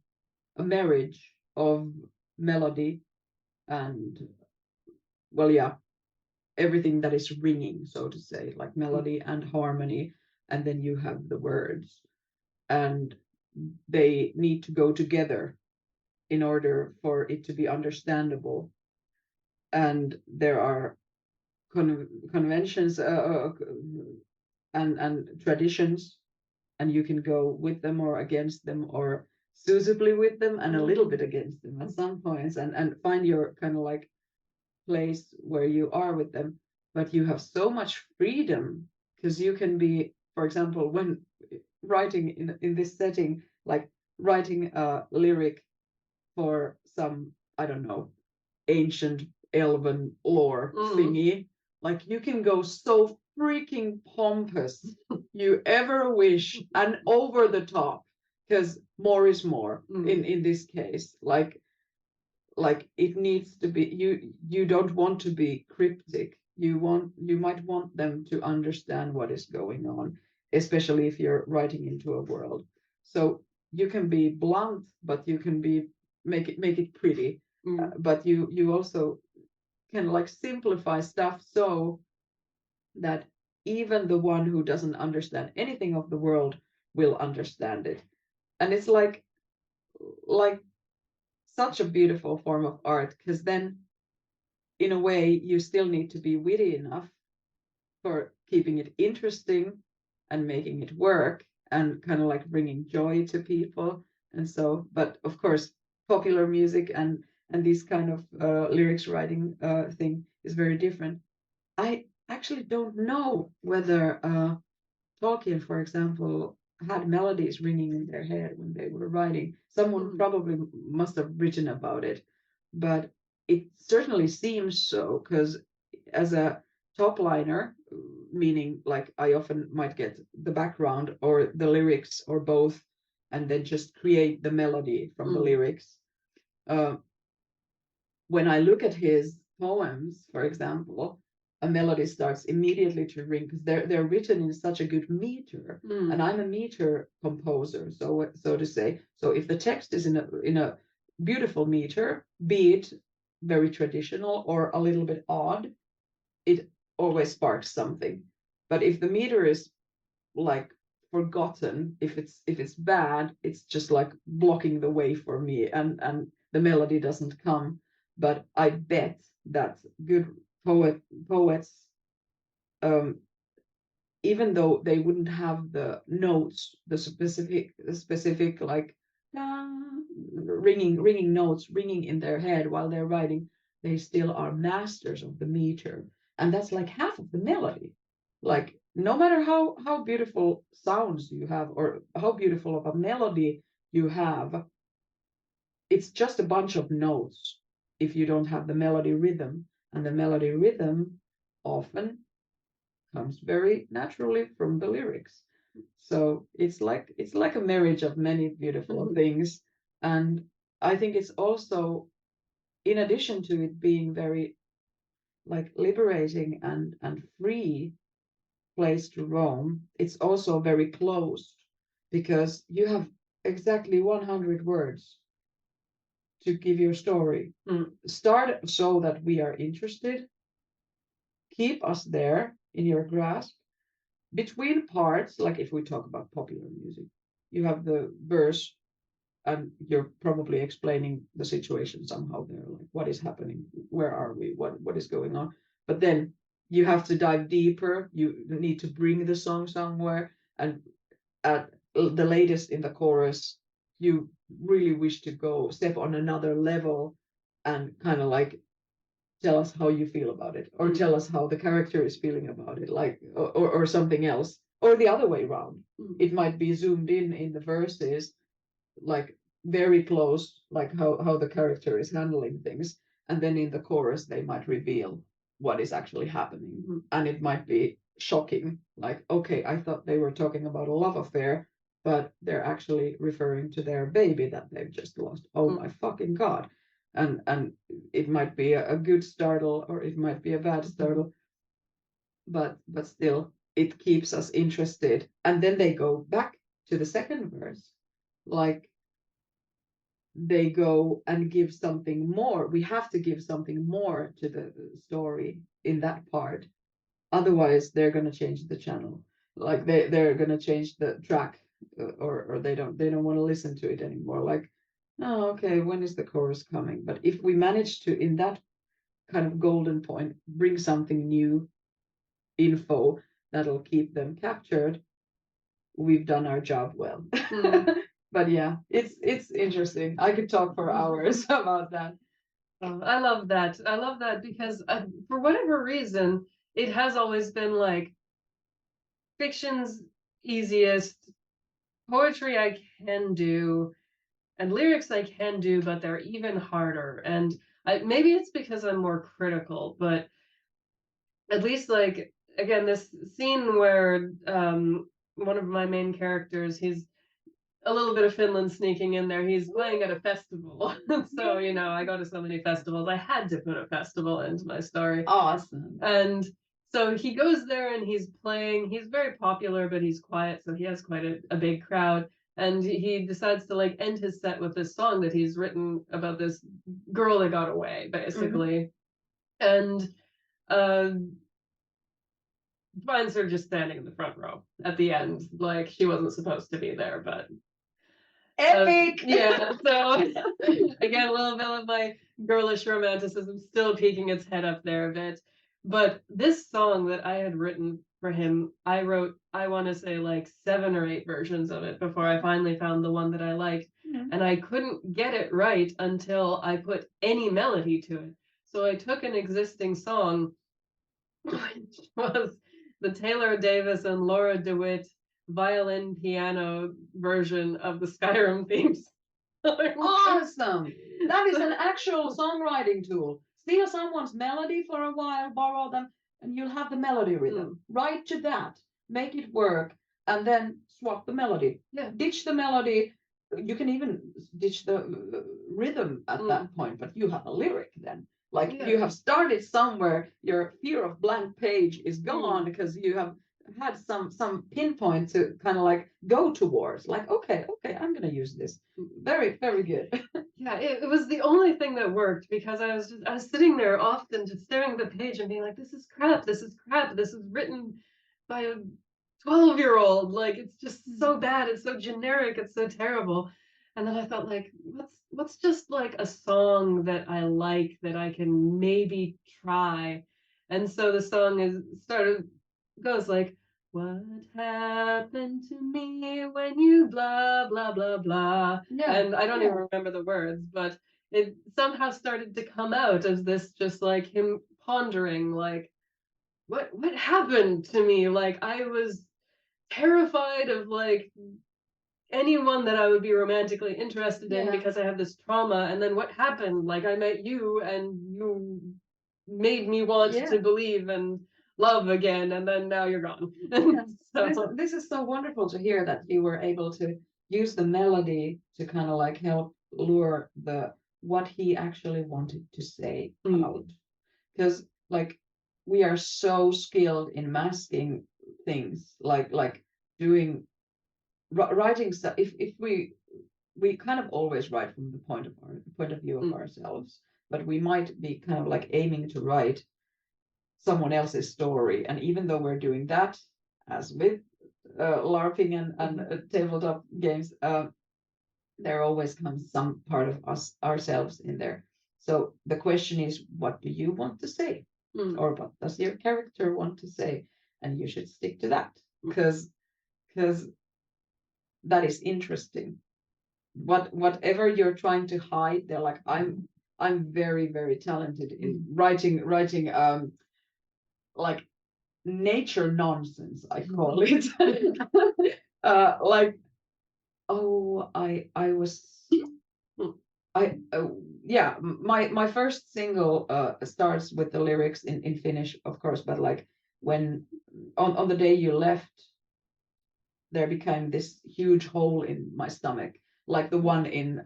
marriage of melody and, well, everything that is ringing, so to say, like melody and harmony, and then you have the words, and they need to go together in order for it to be understandable. And there are conventions and traditions, and you can go with them or against them, or suitably with them and a little bit against them at some points, and find your kind of like place where you are with them. But you have so much freedom, because you can be, for example, when writing in this setting, like writing a lyric for some, I don't know, ancient elven lore thingy, like you can go so freaking pompous you ever wish, and over the top, because more is more in this case. Like it needs to be, you don't want to be cryptic, you might want them to understand what is going on, especially if you're writing into a world. So you can be blunt, but you can be make it pretty, but you also can like simplify stuff so that even the one who doesn't understand anything of the world will understand it. And it's like such a beautiful form of art, because then in a way you still need to be witty enough for keeping it interesting and making it work and kind of like bringing joy to people. And so, but of course, popular music and this kind of lyrics writing thing is very different. I actually don't know whether Tolkien, for example, had melodies ringing in their head when they were writing. Someone probably must have written about it, but it certainly seems so, because as a top liner, meaning like I often might get the background or the lyrics or both and then just create the melody from the lyrics. When I look at his poems, for example, a melody starts immediately to ring because they're written in such a good meter, and I'm a meter composer, so to say. So if the text is in a beautiful meter, be it very traditional or a little bit odd, it always sparks something. But if the meter is like forgotten, if it's bad, it's just like blocking the way for me, and the melody doesn't come. But I bet that good poets, even though they wouldn't have the notes, the specific like ringing notes ringing in their head while they're writing, they still are masters of the meter, and that's like half of the melody. Like no matter how beautiful sounds you have or how beautiful of a melody you have, it's just a bunch of notes if you don't have the melody rhythm, and the melody rhythm often comes very naturally from the lyrics. So it's like a marriage of many beautiful things. And I think it's also, in addition to it being very like liberating and free place to roam, it's also very closed because you have exactly 100 words to give your story. Start so that we are interested, keep us there in your grasp. Between parts, like if we talk about popular music, you have the verse and you're probably explaining the situation somehow there, like what is happening, where are we, what is going on. But then you have to dive deeper, you need to bring the song somewhere, and at the latest in the chorus, you really wish to go step on another level and kind of like tell us how you feel about it, or tell us how the character is feeling about it, like or something else, or the other way around. It might be zoomed in the verses, like very close, like how the character is handling things, and then in the chorus they might reveal what is actually happening, and it might be shocking, like, okay, I thought they were talking about a love affair, but they're actually referring to their baby that they've just lost. Oh my fucking god. And it might be a good startle, or it might be a bad startle, but still it keeps us interested. And then they go back to the second verse, like they go and give something more. We have to give something more to the story in that part, otherwise they're going to change the channel, like they're going to change the track, or they don't want to listen to it anymore, like, oh, okay, when is the chorus coming? But if we manage to, in that kind of golden point, bring something new info that'll keep them captured, we've done our job well. But yeah, it's interesting. I could talk for hours about that. I love that. I love that because for whatever reason, it has always been like fiction's easiest, poetry I can do, and lyrics I can do, but they're even harder. And maybe it's because I'm more critical, but at least like, again, this scene where one of my main characters, he's a little bit of Finland sneaking in there. He's playing at a festival. So, you know, I go to so many festivals. I had to put a festival into my story. Awesome. And so he goes there and he's playing. He's very popular, but he's quiet. So he has quite a big crowd. And he decides to like end his set with this song that he's written about this girl that got away, basically. And finds her just standing in the front row at the end. Like she wasn't supposed to be there, but epic. Yeah, so again, a little bit of my girlish romanticism still peeking its head up there a bit. But this song that I had written for him, I wrote, I want to say like 7 or 8 versions of it before I finally found the one that I liked. And I couldn't get it right until I put any melody to it. So I took an existing song, which was the Taylor Davis and Laura DeWitt violin piano version of the Skyrim themes. Awesome. That is an actual songwriting tool. Steal someone's melody for a while, borrow them, and you'll have the melody rhythm. Write to that, make it work, and then swap the melody. Yeah. Ditch the melody you can even ditch the rhythm at that point, but you have a lyric then. Like you have started somewhere, your fear of blank page is gone because you have had some pinpoint to kind of like go towards. Like, okay, I'm gonna use this. Very, very good. Yeah, it was the only thing that worked because I was sitting there often just staring at the page and being like, this is crap, this is crap, this is written by a 12-year-old. Like, it's just so bad, it's so generic, it's so terrible. And then I thought, like, what's just like a song that I like that I can maybe try? And so the song goes like, what happened to me when you blah blah blah blah? Yeah, and I don't even remember the words, but it somehow started to come out as this just like him pondering, like, what happened to me? Like, I was terrified of like anyone that I would be romantically interested in because I have this trauma. And then what happened? Like, I met you and you made me want to believe and love again, and then now you're gone. So this is so wonderful to hear that you were able to use the melody to kind of like help lure what he actually wanted to say out. Because like we are so skilled in masking things, like doing writing stuff. If we kind of always write from the point of view of ourselves, but we might be kind of like aiming to write someone else's story. And even though we're doing that, as with LARPing and tabletop games, there always comes some part of ourselves in there. So the question is, what do you want to say? Or what does your character want to say? And you should stick to that, because that is interesting. Whatever you're trying to hide, they're like, I'm very, very talented in writing like nature nonsense, I call it. Like, oh, I was my first single starts with the lyrics in Finnish, of course, but like when on the day you left, there became this huge hole in my stomach, like the one in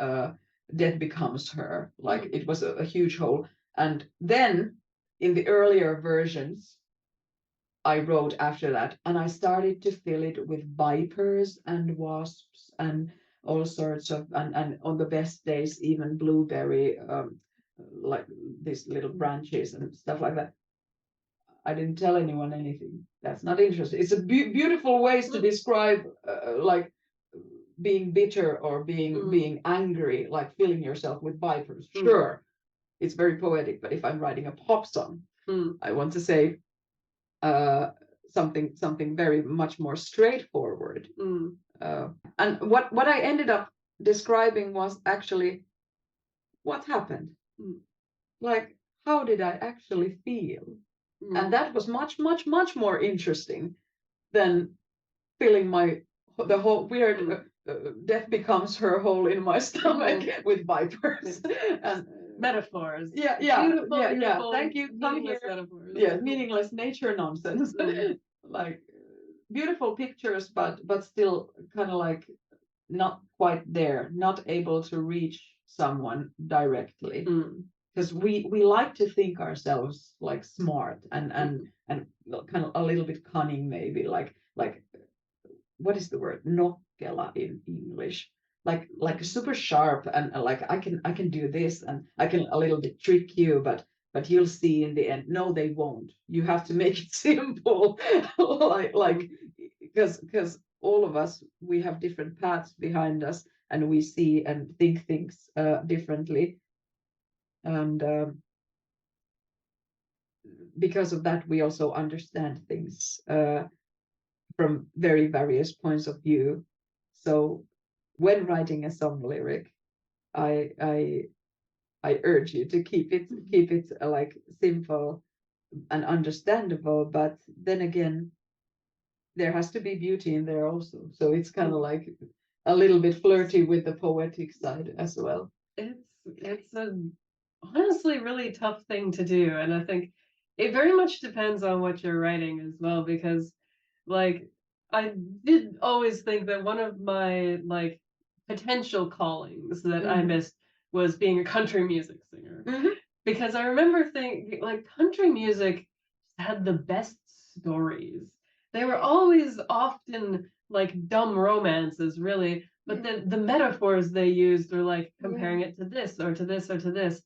Death Becomes Her. Like it was a huge hole. And then in the earlier versions, I wrote after that, and I started to fill it with vipers and wasps and all sorts of, and on the best days, even blueberry, like these little branches and stuff like that. I didn't tell anyone anything. That's not interesting. It's a beautiful ways to describe like being bitter or being angry, like filling yourself with vipers. Sure, it's very poetic. But if I'm writing a pop song, I want to say something very much more straightforward. And what I ended up describing was actually what happened. Like, how did I actually feel? And that was much more interesting than filling the whole weird Death Becomes Her hole in my stomach with vipers and metaphors. Yeah. Thank you. Come here. Metaphors. Yeah, meaningless nature nonsense. Like beautiful pictures, but still kind of like not quite there, not able to reach someone directly. Because we like to think ourselves like smart and kind of a little bit cunning, maybe like what is the word nokkela in English, like super sharp and like I can do this and I can a little bit trick you, but you'll see in the end, no, they won't. You have to make it simple. like because all of us, we have different paths behind us and we see and think things differently. And because of that, we also understand things from very various points of view. So when writing a song lyric, I urge you to keep it like simple and understandable. But then again, there has to be beauty in there also. So it's kind of like a little bit flirty with the poetic side as well. It's a honestly really tough thing to do, and I think it very much depends on what you're writing as well, because like I did always think that one of my like potential callings that I missed was being a country music singer. Because I remember thinking, like, country music had the best stories. They were always often like dumb romances, really, but the metaphors they used were like comparing it to this or to this or to this.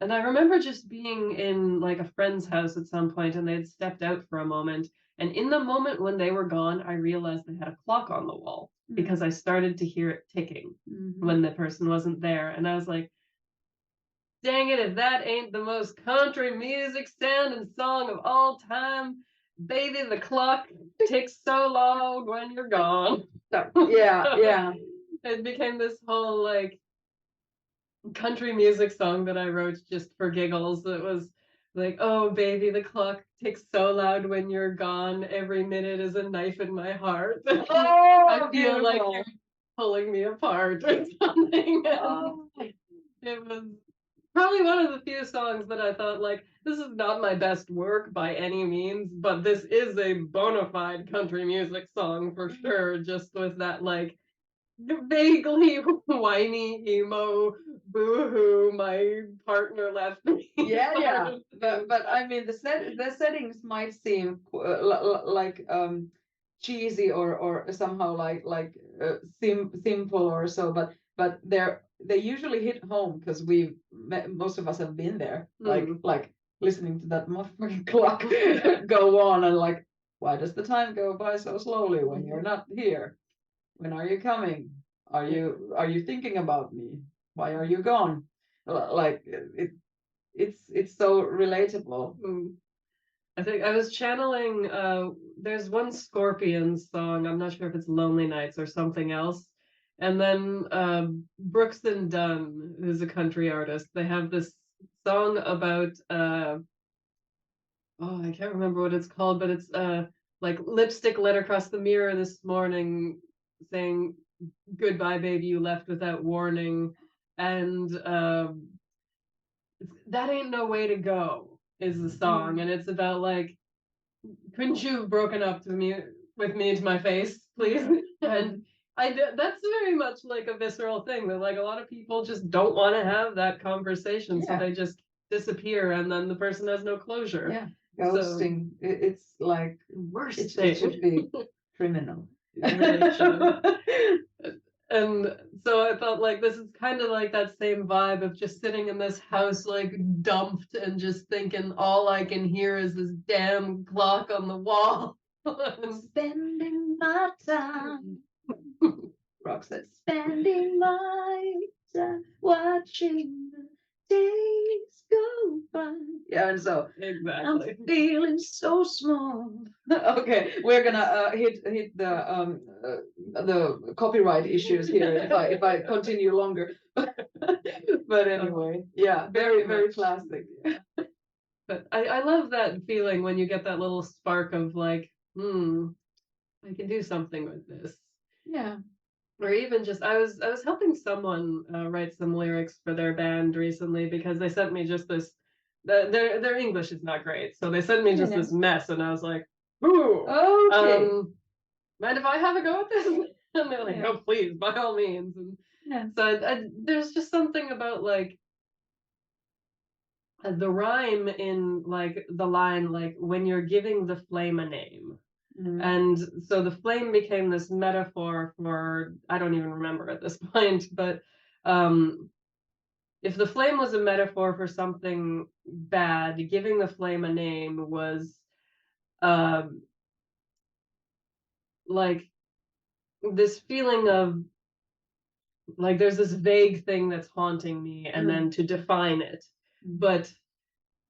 And I remember just being in like a friend's house at some point and they'd stepped out for a moment. And in the moment when they were gone, I realized they had a clock on the wall because I started to hear it ticking when the person wasn't there. And I was like, dang it, if that ain't the most country music sounding song of all time, baby, the clock ticks so long when you're gone. Yeah. It became this whole like country music song that I wrote just for giggles. It was like, oh baby, the clock ticks so loud when you're gone. Every minute is a knife in my heart. I feel like you're pulling me apart or something. It was probably one of the few songs that I thought, like, this is not my best work by any means, but this is a bona fide country music song for sure, just with that, like, vaguely whiny emo boo-hoo, my partner left me. Yeah. But I mean, the settings might seem like cheesy or somehow like simple or so, but they usually hit home because most of us have been there, like listening to that motherfucking clock go on and like, why does the time go by so slowly when you're not here? When are you coming? Are you thinking about me? Why are you gone? Like it's so relatable. I think I was channeling there's one Scorpions song, I'm not sure if it's Lonely Nights or something else. And then Brooks and Dunn, who's a country artist, they have this song about I can't remember what it's called, but it's like lipstick led across the mirror this morning saying goodbye baby, you left without warning. And that ain't no way to go is the song, and it's about like, couldn't you have broken up with me to my face, please? And that's very much like a visceral thing that like a lot of people just don't want to have that conversation, so they just disappear, and then the person has no closure. Yeah, ghosting. So, it's like worst. It should be criminal. It really should. And so I felt like this is kind of like that same vibe of just sitting in this house, like dumped and just thinking all I can hear is this damn clock on the wall. Spending my time. Rock said, spending my time watching the days go by. Yeah, and so exactly. I'm feeling so small. Okay, we're gonna hit the copyright issues here if I continue longer. But anyway, yeah, very classic. But I love that feeling when you get that little spark of like, I can do something with this. Yeah. Or even just I was helping someone write some lyrics for their band recently because they sent me just this. Their English is not great, so they sent me just this mess, and I was like, "Ooh, okay. Mind if I have a go at this?" And they're like, "No, please, by all means." And so there's just something about like the rhyme in like the line, like when you're giving the flame a name. And so the flame became this metaphor for, I don't even remember at this point, but if the flame was a metaphor for something bad, giving the flame a name was like this feeling of like there's this vague thing that's haunting me, and then to define it. But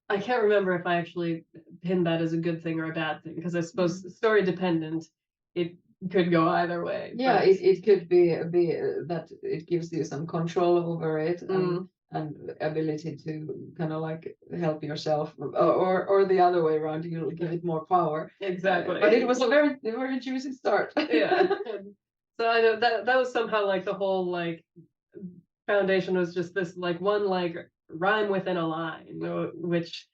I can't remember if I actually pinned that as a good thing or a bad thing, because I suppose story dependent, it could go either way. Yeah, but it could be that it gives you some control over it and ability to kind of like help yourself, or the other way around, you'll give it more power. Exactly. But it was a very juicy start. Yeah. So I know that was somehow like the whole like foundation was just this like one like rhyme within a line, which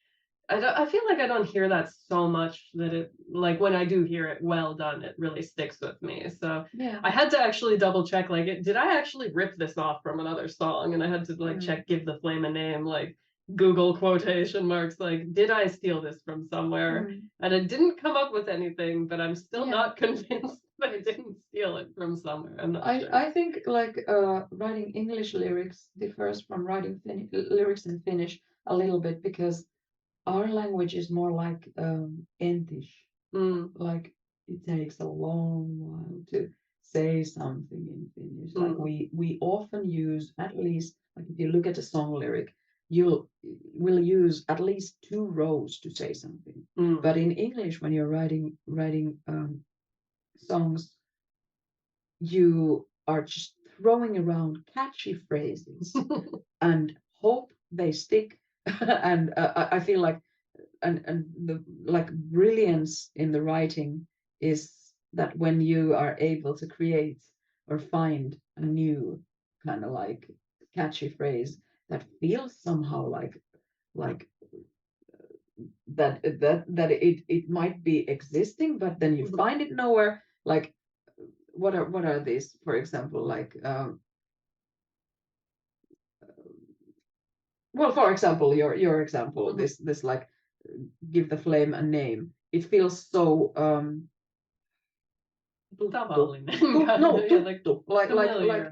I feel like I don't hear that so much that it, like when I do hear it well done, it really sticks with me. So Yeah. I had to actually double check, like, did I actually rip this off from another song? And I had to like check, give the flame a name, like Google quotation marks, like, did I steal this from somewhere? And it didn't come up with anything, but I'm still not convinced that I didn't steal it from somewhere. I'm not sure. I think like writing English lyrics differs from writing lyrics in Finnish a little bit, because our language is more like entish. Like it takes a long while to say something in Finnish. Like we often use, at least, like if you look at a song lyric, will use at least 2 rows to say something. But in English, when you're writing songs, you are just throwing around catchy phrases and hope they stick. And I feel like, and the like brilliance in the writing is that when you are able to create or find a new kind of like catchy phrase that feels somehow like that it might be existing, but then you find it nowhere. Like what are these, for example, like well, for example, your example, this like give the flame a name. It feels so like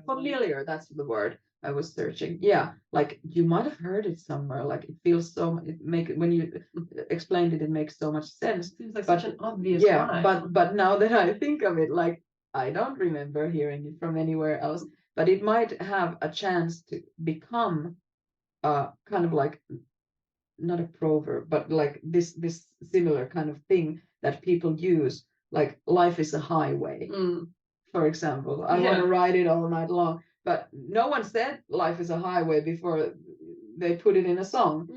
familiar. That's the word I was searching. Yeah, like you might have heard it somewhere. Like it feels so. When you explained it, it makes so much sense. Seems like such an obvious line. But now that I think of it, like I don't remember hearing it from anywhere else. But it might have a chance to become kind of like not a proverb, but like this similar kind of thing that people use, like life is a highway, for example. I want to ride it all night long, but no one said life is a highway before they put it in a song,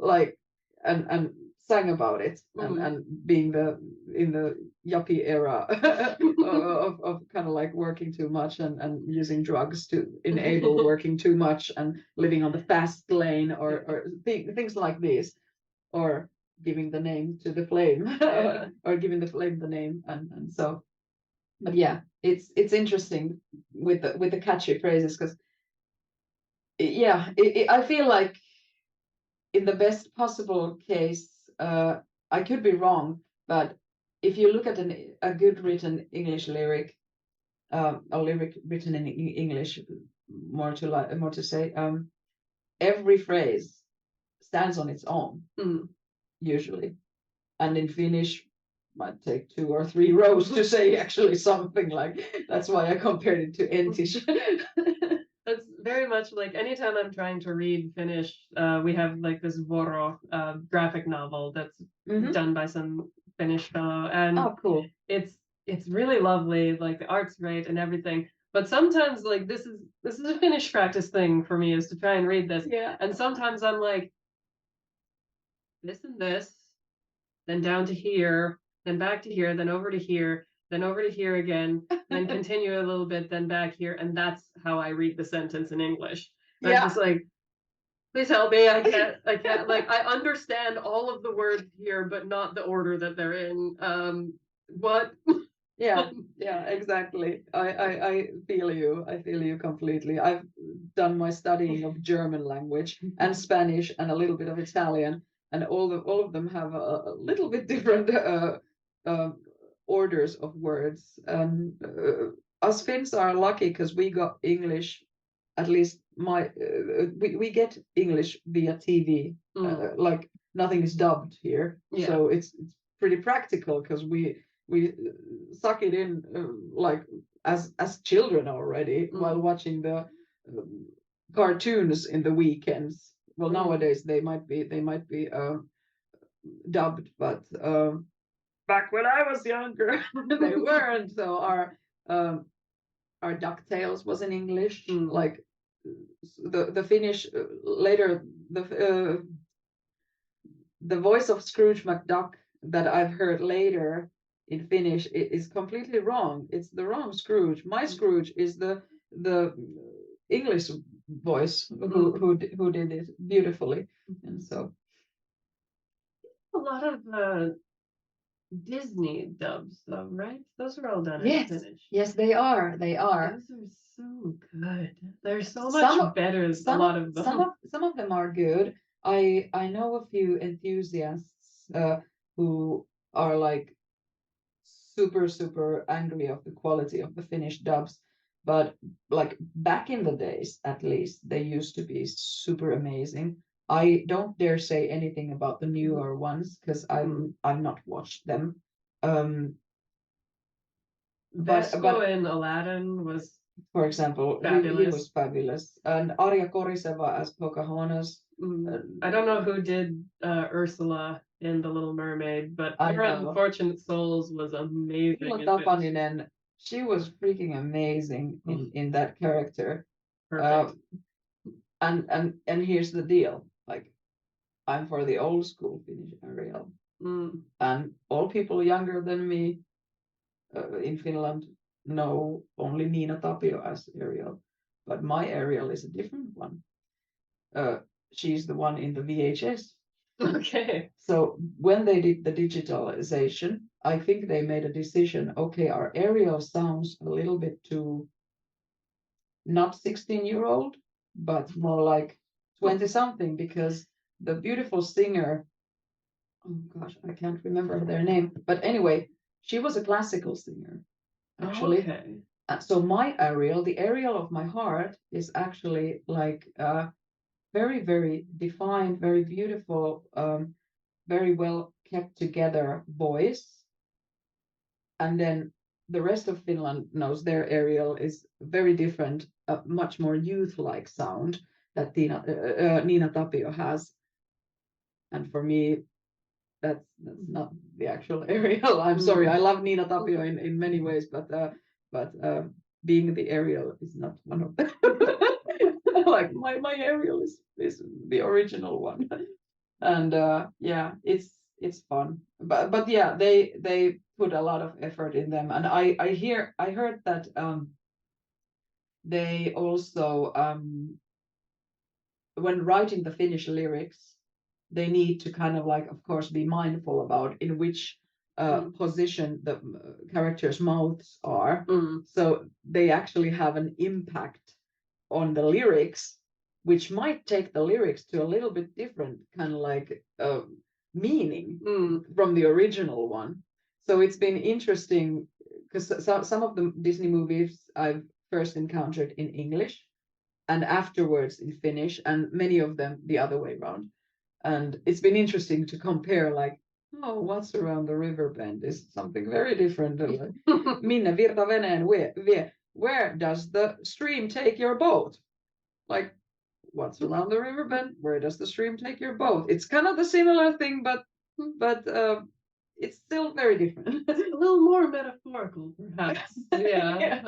like and sang about it, and being in the yuppie era of kind of like working too much and using drugs to enable working too much and living on the fast lane or things like this, or giving the name to the flame or giving the flame the name, and so. But yeah, it's interesting with the catchy phrases, because I feel like in the best possible case, I could be wrong, but if you look at a good written English lyric, a lyric written in English, more to say, every phrase stands on its own, usually, and in Finnish might take 2 or 3 rows to say actually something. Like that's why I compared it to entish. That's very much like anytime I'm trying to read Finnish, we have like this Voro graphic novel that's done by some Finnish fellow, and cool. It's really lovely, like the art's great and everything. But sometimes like this is a Finnish practice thing for me, is to try and read this. Yeah. And sometimes I'm like this and this, then down to here, then back to here, then over to here, then over to here again, then continue a little bit, then back here. And that's how I read the sentence in English. I'm just like, please help me. I can't, like, I understand all of the words here, but not the order that they're in. What? Yeah, exactly. I feel you. I feel you completely. I've done my studying of German language and Spanish and a little bit of Italian, and all of them have a little bit different orders of words. And us Finns are lucky because we got English. At least we get English via TV. Like nothing is dubbed here, so it's pretty practical, because we suck it in like as children already, while watching the cartoons in the weekends. Well, nowadays they might be dubbed, but back when I was younger, they weren't. So our DuckTales was in English. Like the Finnish later, the voice of Scrooge McDuck that I've heard later in Finnish is completely wrong. It's the wrong Scrooge. My Scrooge is the English voice who did it beautifully, and so a lot of Disney dubs, though, right? Those are all done in Yes, Finnish. yes, they are. They are. Those are so good. They're so much better. A lot of them. Some of them are good. I know a few enthusiasts who are like super angry of the quality of the Finnish dubs, but like back in the days, at least, they used to be super amazing. I don't dare say anything about the newer ones because I've not watched them. Vesco in Aladdin was, for example, he was fabulous, and Arja Koriseva as Pocahontas. I don't know who did Ursula in The Little Mermaid, but her Unfortunate Souls was amazing. Tapaninen, she was freaking amazing in that character. Perfect. And here's the deal, like, I'm for the old school Finnish Ariel, and all people younger than me in Finland know only Nina Tapio as Ariel, but my Ariel is a different one. She's the one in the VHS. Okay. So when they did the digitalization, I think they made a decision, okay, our Ariel sounds a little bit too, not 16-year-old, but more like 20-something, because the beautiful singer, oh gosh, I can't remember their name, but anyway, she was a classical singer, actually. Okay. So my Ariel, the Ariel of my heart, is actually like very defined, very beautiful, very well kept together voice. And then the rest of Finland knows their Ariel is very different, much more youth-like sound that Nina Tapio has. And for me, that's not the actual Ariel. I'm sorry, I love Nina Tapio in many ways, but being the Ariel is not one of them. Like my Ariel is the original one, and yeah, it's fun. But yeah, they put a lot of effort in them, and I heard that they also when writing the Finnish lyrics, they need to kind of like, of course, be mindful about in which position the characters' mouths are. So they actually have an impact on the lyrics, which might take the lyrics to a little bit different kind of like meaning from the original one. So it's been interesting because some of the Disney movies I've first encountered in English and afterwards in Finnish, and many of them the other way around. And it's been interesting to compare, like, oh, what's around the river bend is something very different. Minne virta veneen vie. Where does the stream take your boat? Like, what's around the river bend? Where does the stream take your boat? It's kind of the similar thing, but it's still very different. It's a little more metaphorical, perhaps. Yeah. Yeah.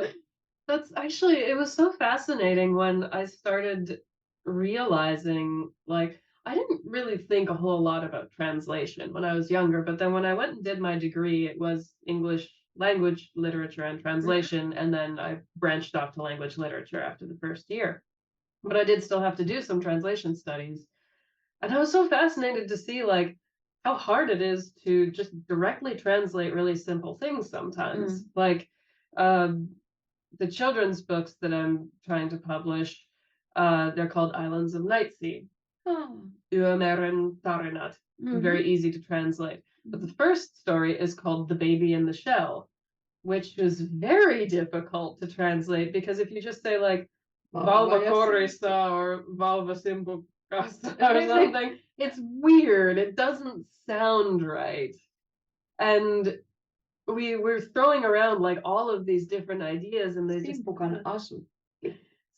That's actually, it was so fascinating when I started realizing, like, I didn't really think a whole lot about translation when I was younger, but then when I went and did my degree, it was English language, literature, and translation, and then I branched off to language literature after the first year. But I did still have to do some translation studies. And I was so fascinated to see, like, how hard it is to just directly translate really simple things sometimes. Like, the children's books that I'm trying to publish, they're called Islands of Nightsea. Yömeren tarinat. Very easy to translate. But the first story is called The Baby in the Shell, which was very difficult to translate because if you just say like Valva Korissa or Valva Simpukassa or something, it's weird. It doesn't sound right. And we were throwing around like all of these different ideas, and they just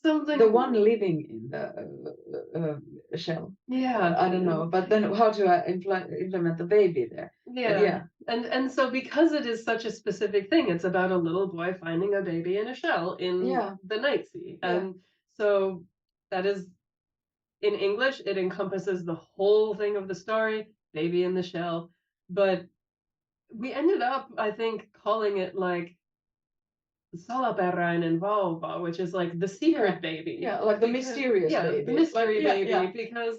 something, the one living in the shell. Yeah, I don't know, but then how to implement the baby there? Yeah. And so because it is such a specific thing, it's about a little boy finding a baby in a shell in the Nightsea, and so that is, in English, it encompasses the whole thing of the story, baby in the shell, but we ended up, I think, calling it like Salaperäinen vauva, which is like the secret baby. Yeah, like the mysterious baby. The mystery baby, because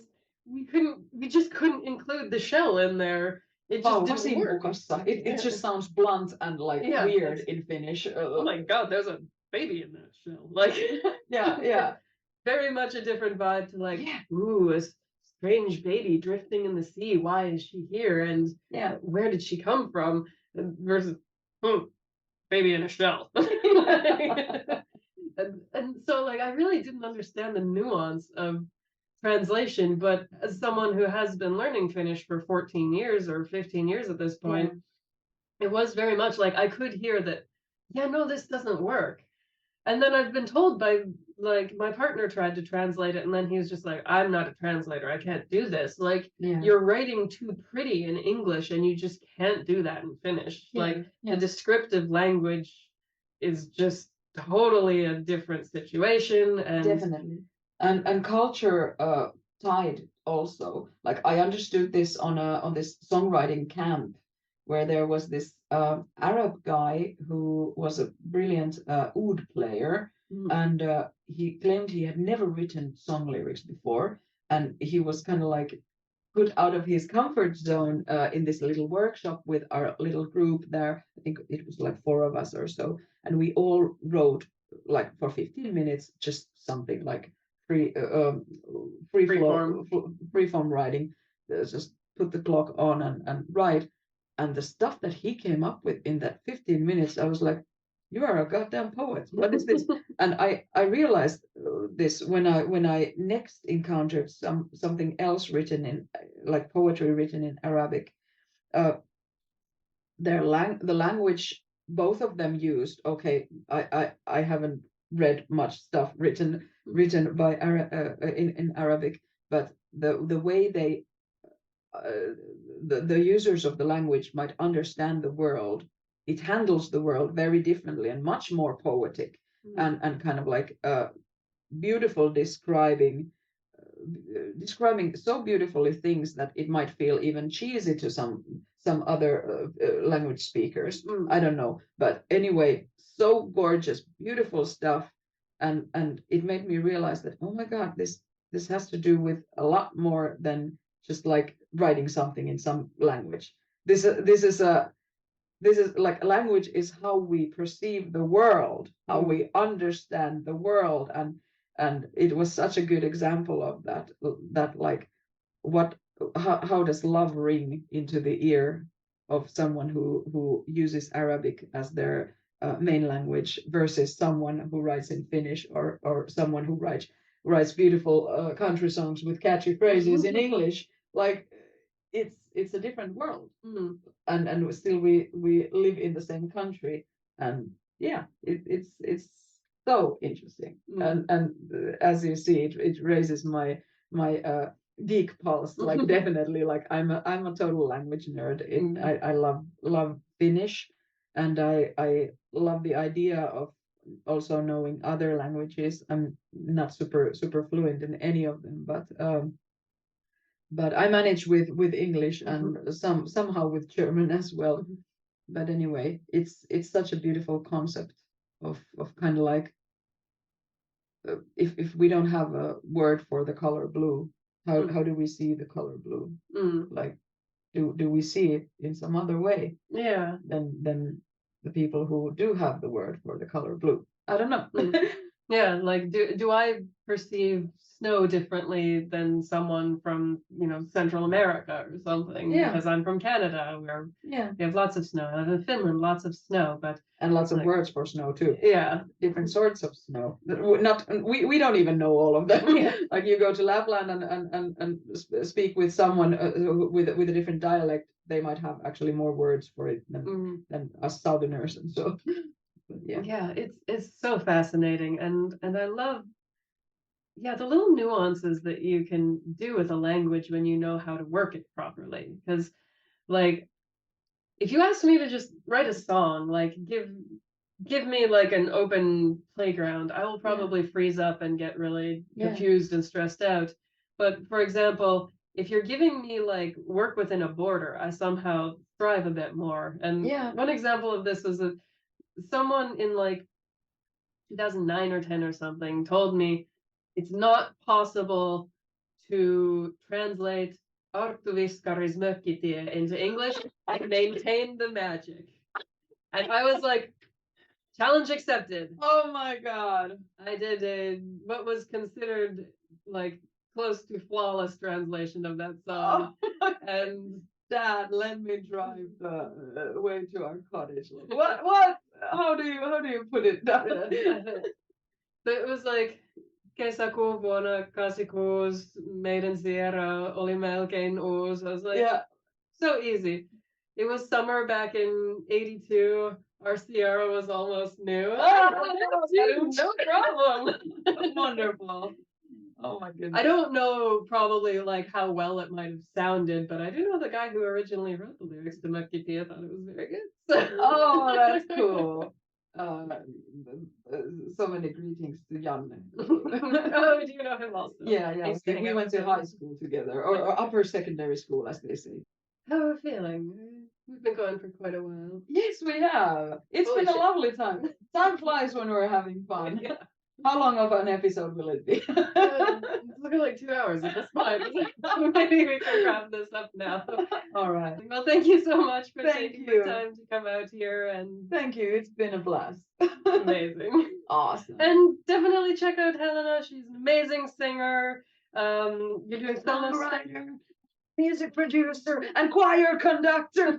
we just couldn't include the shell in there. It just didn't work. It just sounds blunt and like weird in Finnish. Oh my God, there's a baby in that shell. Like, yeah. Very much a different vibe to like, ooh, a strange baby drifting in the sea. Why is she here? And where did she come from? Versus, baby in a shell. and so like I really didn't understand the nuance of translation, but as someone who has been learning Finnish for 14 years or 15 years at this point, it was very much like I could hear that, no, this doesn't work. And then I've been told by like my partner tried to translate it, and then he was just like, I'm not a translator, I can't do this. Like you're writing too pretty in English and you just can't do that in Finnish. Like the descriptive language is just totally a different situation. And definitely. And culture tied also. Like I understood this on this songwriting camp where there was this Arab guy who was a brilliant oud player, and he claimed he had never written song lyrics before, and he was kind of like put out of his comfort zone in this little workshop with our little group there. I think it was like 4 of us or so, and we all wrote like for 15 minutes just something like free form writing. Just put the clock on and write. And the stuff that he came up with in that 15 minutes, I was like, you are a goddamn poet. What is this? And I realized this when I next encountered something else written in like poetry written in Arabic. The language both of them used. Okay, I haven't read much stuff written by in Arabic, but the way they the users of the language might understand the world. It handles the world very differently and much more poetic and kind of like beautiful describing so beautifully things that it might feel even cheesy to some other language speakers. I don't know, but anyway, so gorgeous, beautiful stuff, and it made me realize that, oh my God, this has to do with a lot more than just like writing something in some language. This is like language is how we perceive the world, how we understand the world, and it was such a good example of that like how does love ring into the ear of someone who uses Arabic as their main language versus someone who writes in Finnish or someone who writes beautiful country songs with catchy phrases in English. Like it's a different world, and still we live in the same country, and it's so interesting, and as you see, it raises my geek pulse. Like definitely, like I'm a total language nerd. I love Finnish, and I love the idea of also knowing other languages. I'm not super fluent in any of them, but I manage with English and somehow with German as well. But anyway, it's such a beautiful concept of kind of like if we don't have a word for the color blue, how do we see the color blue? Like do we see it in some other way? Than the people who do have the word for the color blue. I don't know. Like do I perceive snow differently than someone from Central America or something? Because I'm from Canada, where we have lots of snow. I live in Finland, lots of snow, and lots of words for snow too. Different sorts of snow. We don't even know all of them. Like you go to Lapland and speak with someone with a different dialect, they might have actually more words for it than us Southerners and so. It's so fascinating, and I love the little nuances that you can do with a language when you know how to work it properly. Because like if you ask me to just write a song, like give me like an open playground, I will probably freeze up and get really confused and stressed out. But for example, if you're giving me like work within a border, I somehow thrive a bit more. And one example of this was that someone in like 2009 or 10 or something told me it's not possible to translate Arttuviskaris mökkitie into English and maintain the magic. And I was like, challenge accepted. Oh my god. I did what was considered like close to flawless translation of that song. Oh. And Dad, let me drive the way to our cottage. What? How do you put it down? So it was like kesäkuu vuonna 86, meidän Sierra oli melkein uusi. I was like, Yeah. so easy. It was summer back in 82. Our Sierra was almost new. No problem. Wonderful. Oh my goodness. I don't know probably like how well it might have sounded, but I do know the guy who originally wrote the lyrics to Mökkitie thought it was very good. Oh, that's cool. So many greetings to Janne. Oh, do you know him also? Yeah. We went to high school together, or upper secondary school, as they say. How are we feeling? We've been going for quite a while. Yes, we have. It's been a lovely time. Time flies when we're having fun. Yeah. How long of an episode will it be? It's looking like 2 hours at this point. Maybe we can wrap this up now. All right. Well, thank you so much for taking the time to come out here. And thank you. It's been a blast. Amazing. Awesome. And definitely check out Helena. She's an amazing singer. You're doing songwriter, music producer, and choir conductor.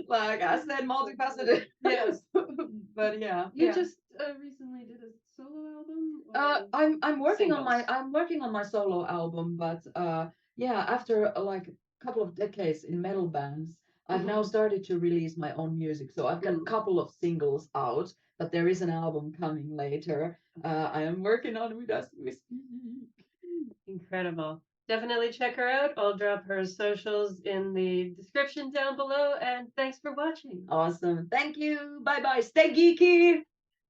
Like I said, multifaceted. Yes. But yeah. You just recently did a solo album? I'm working on my solo album, but after like a couple of decades in metal bands, I've now started to release my own music. So I've got a couple of singles out, but there is an album coming later. I am working on it as we speak. Incredible. Definitely check her out. I'll drop her socials in the description down below. And thanks for watching. Awesome. Thank you. Bye bye. Stay geeky.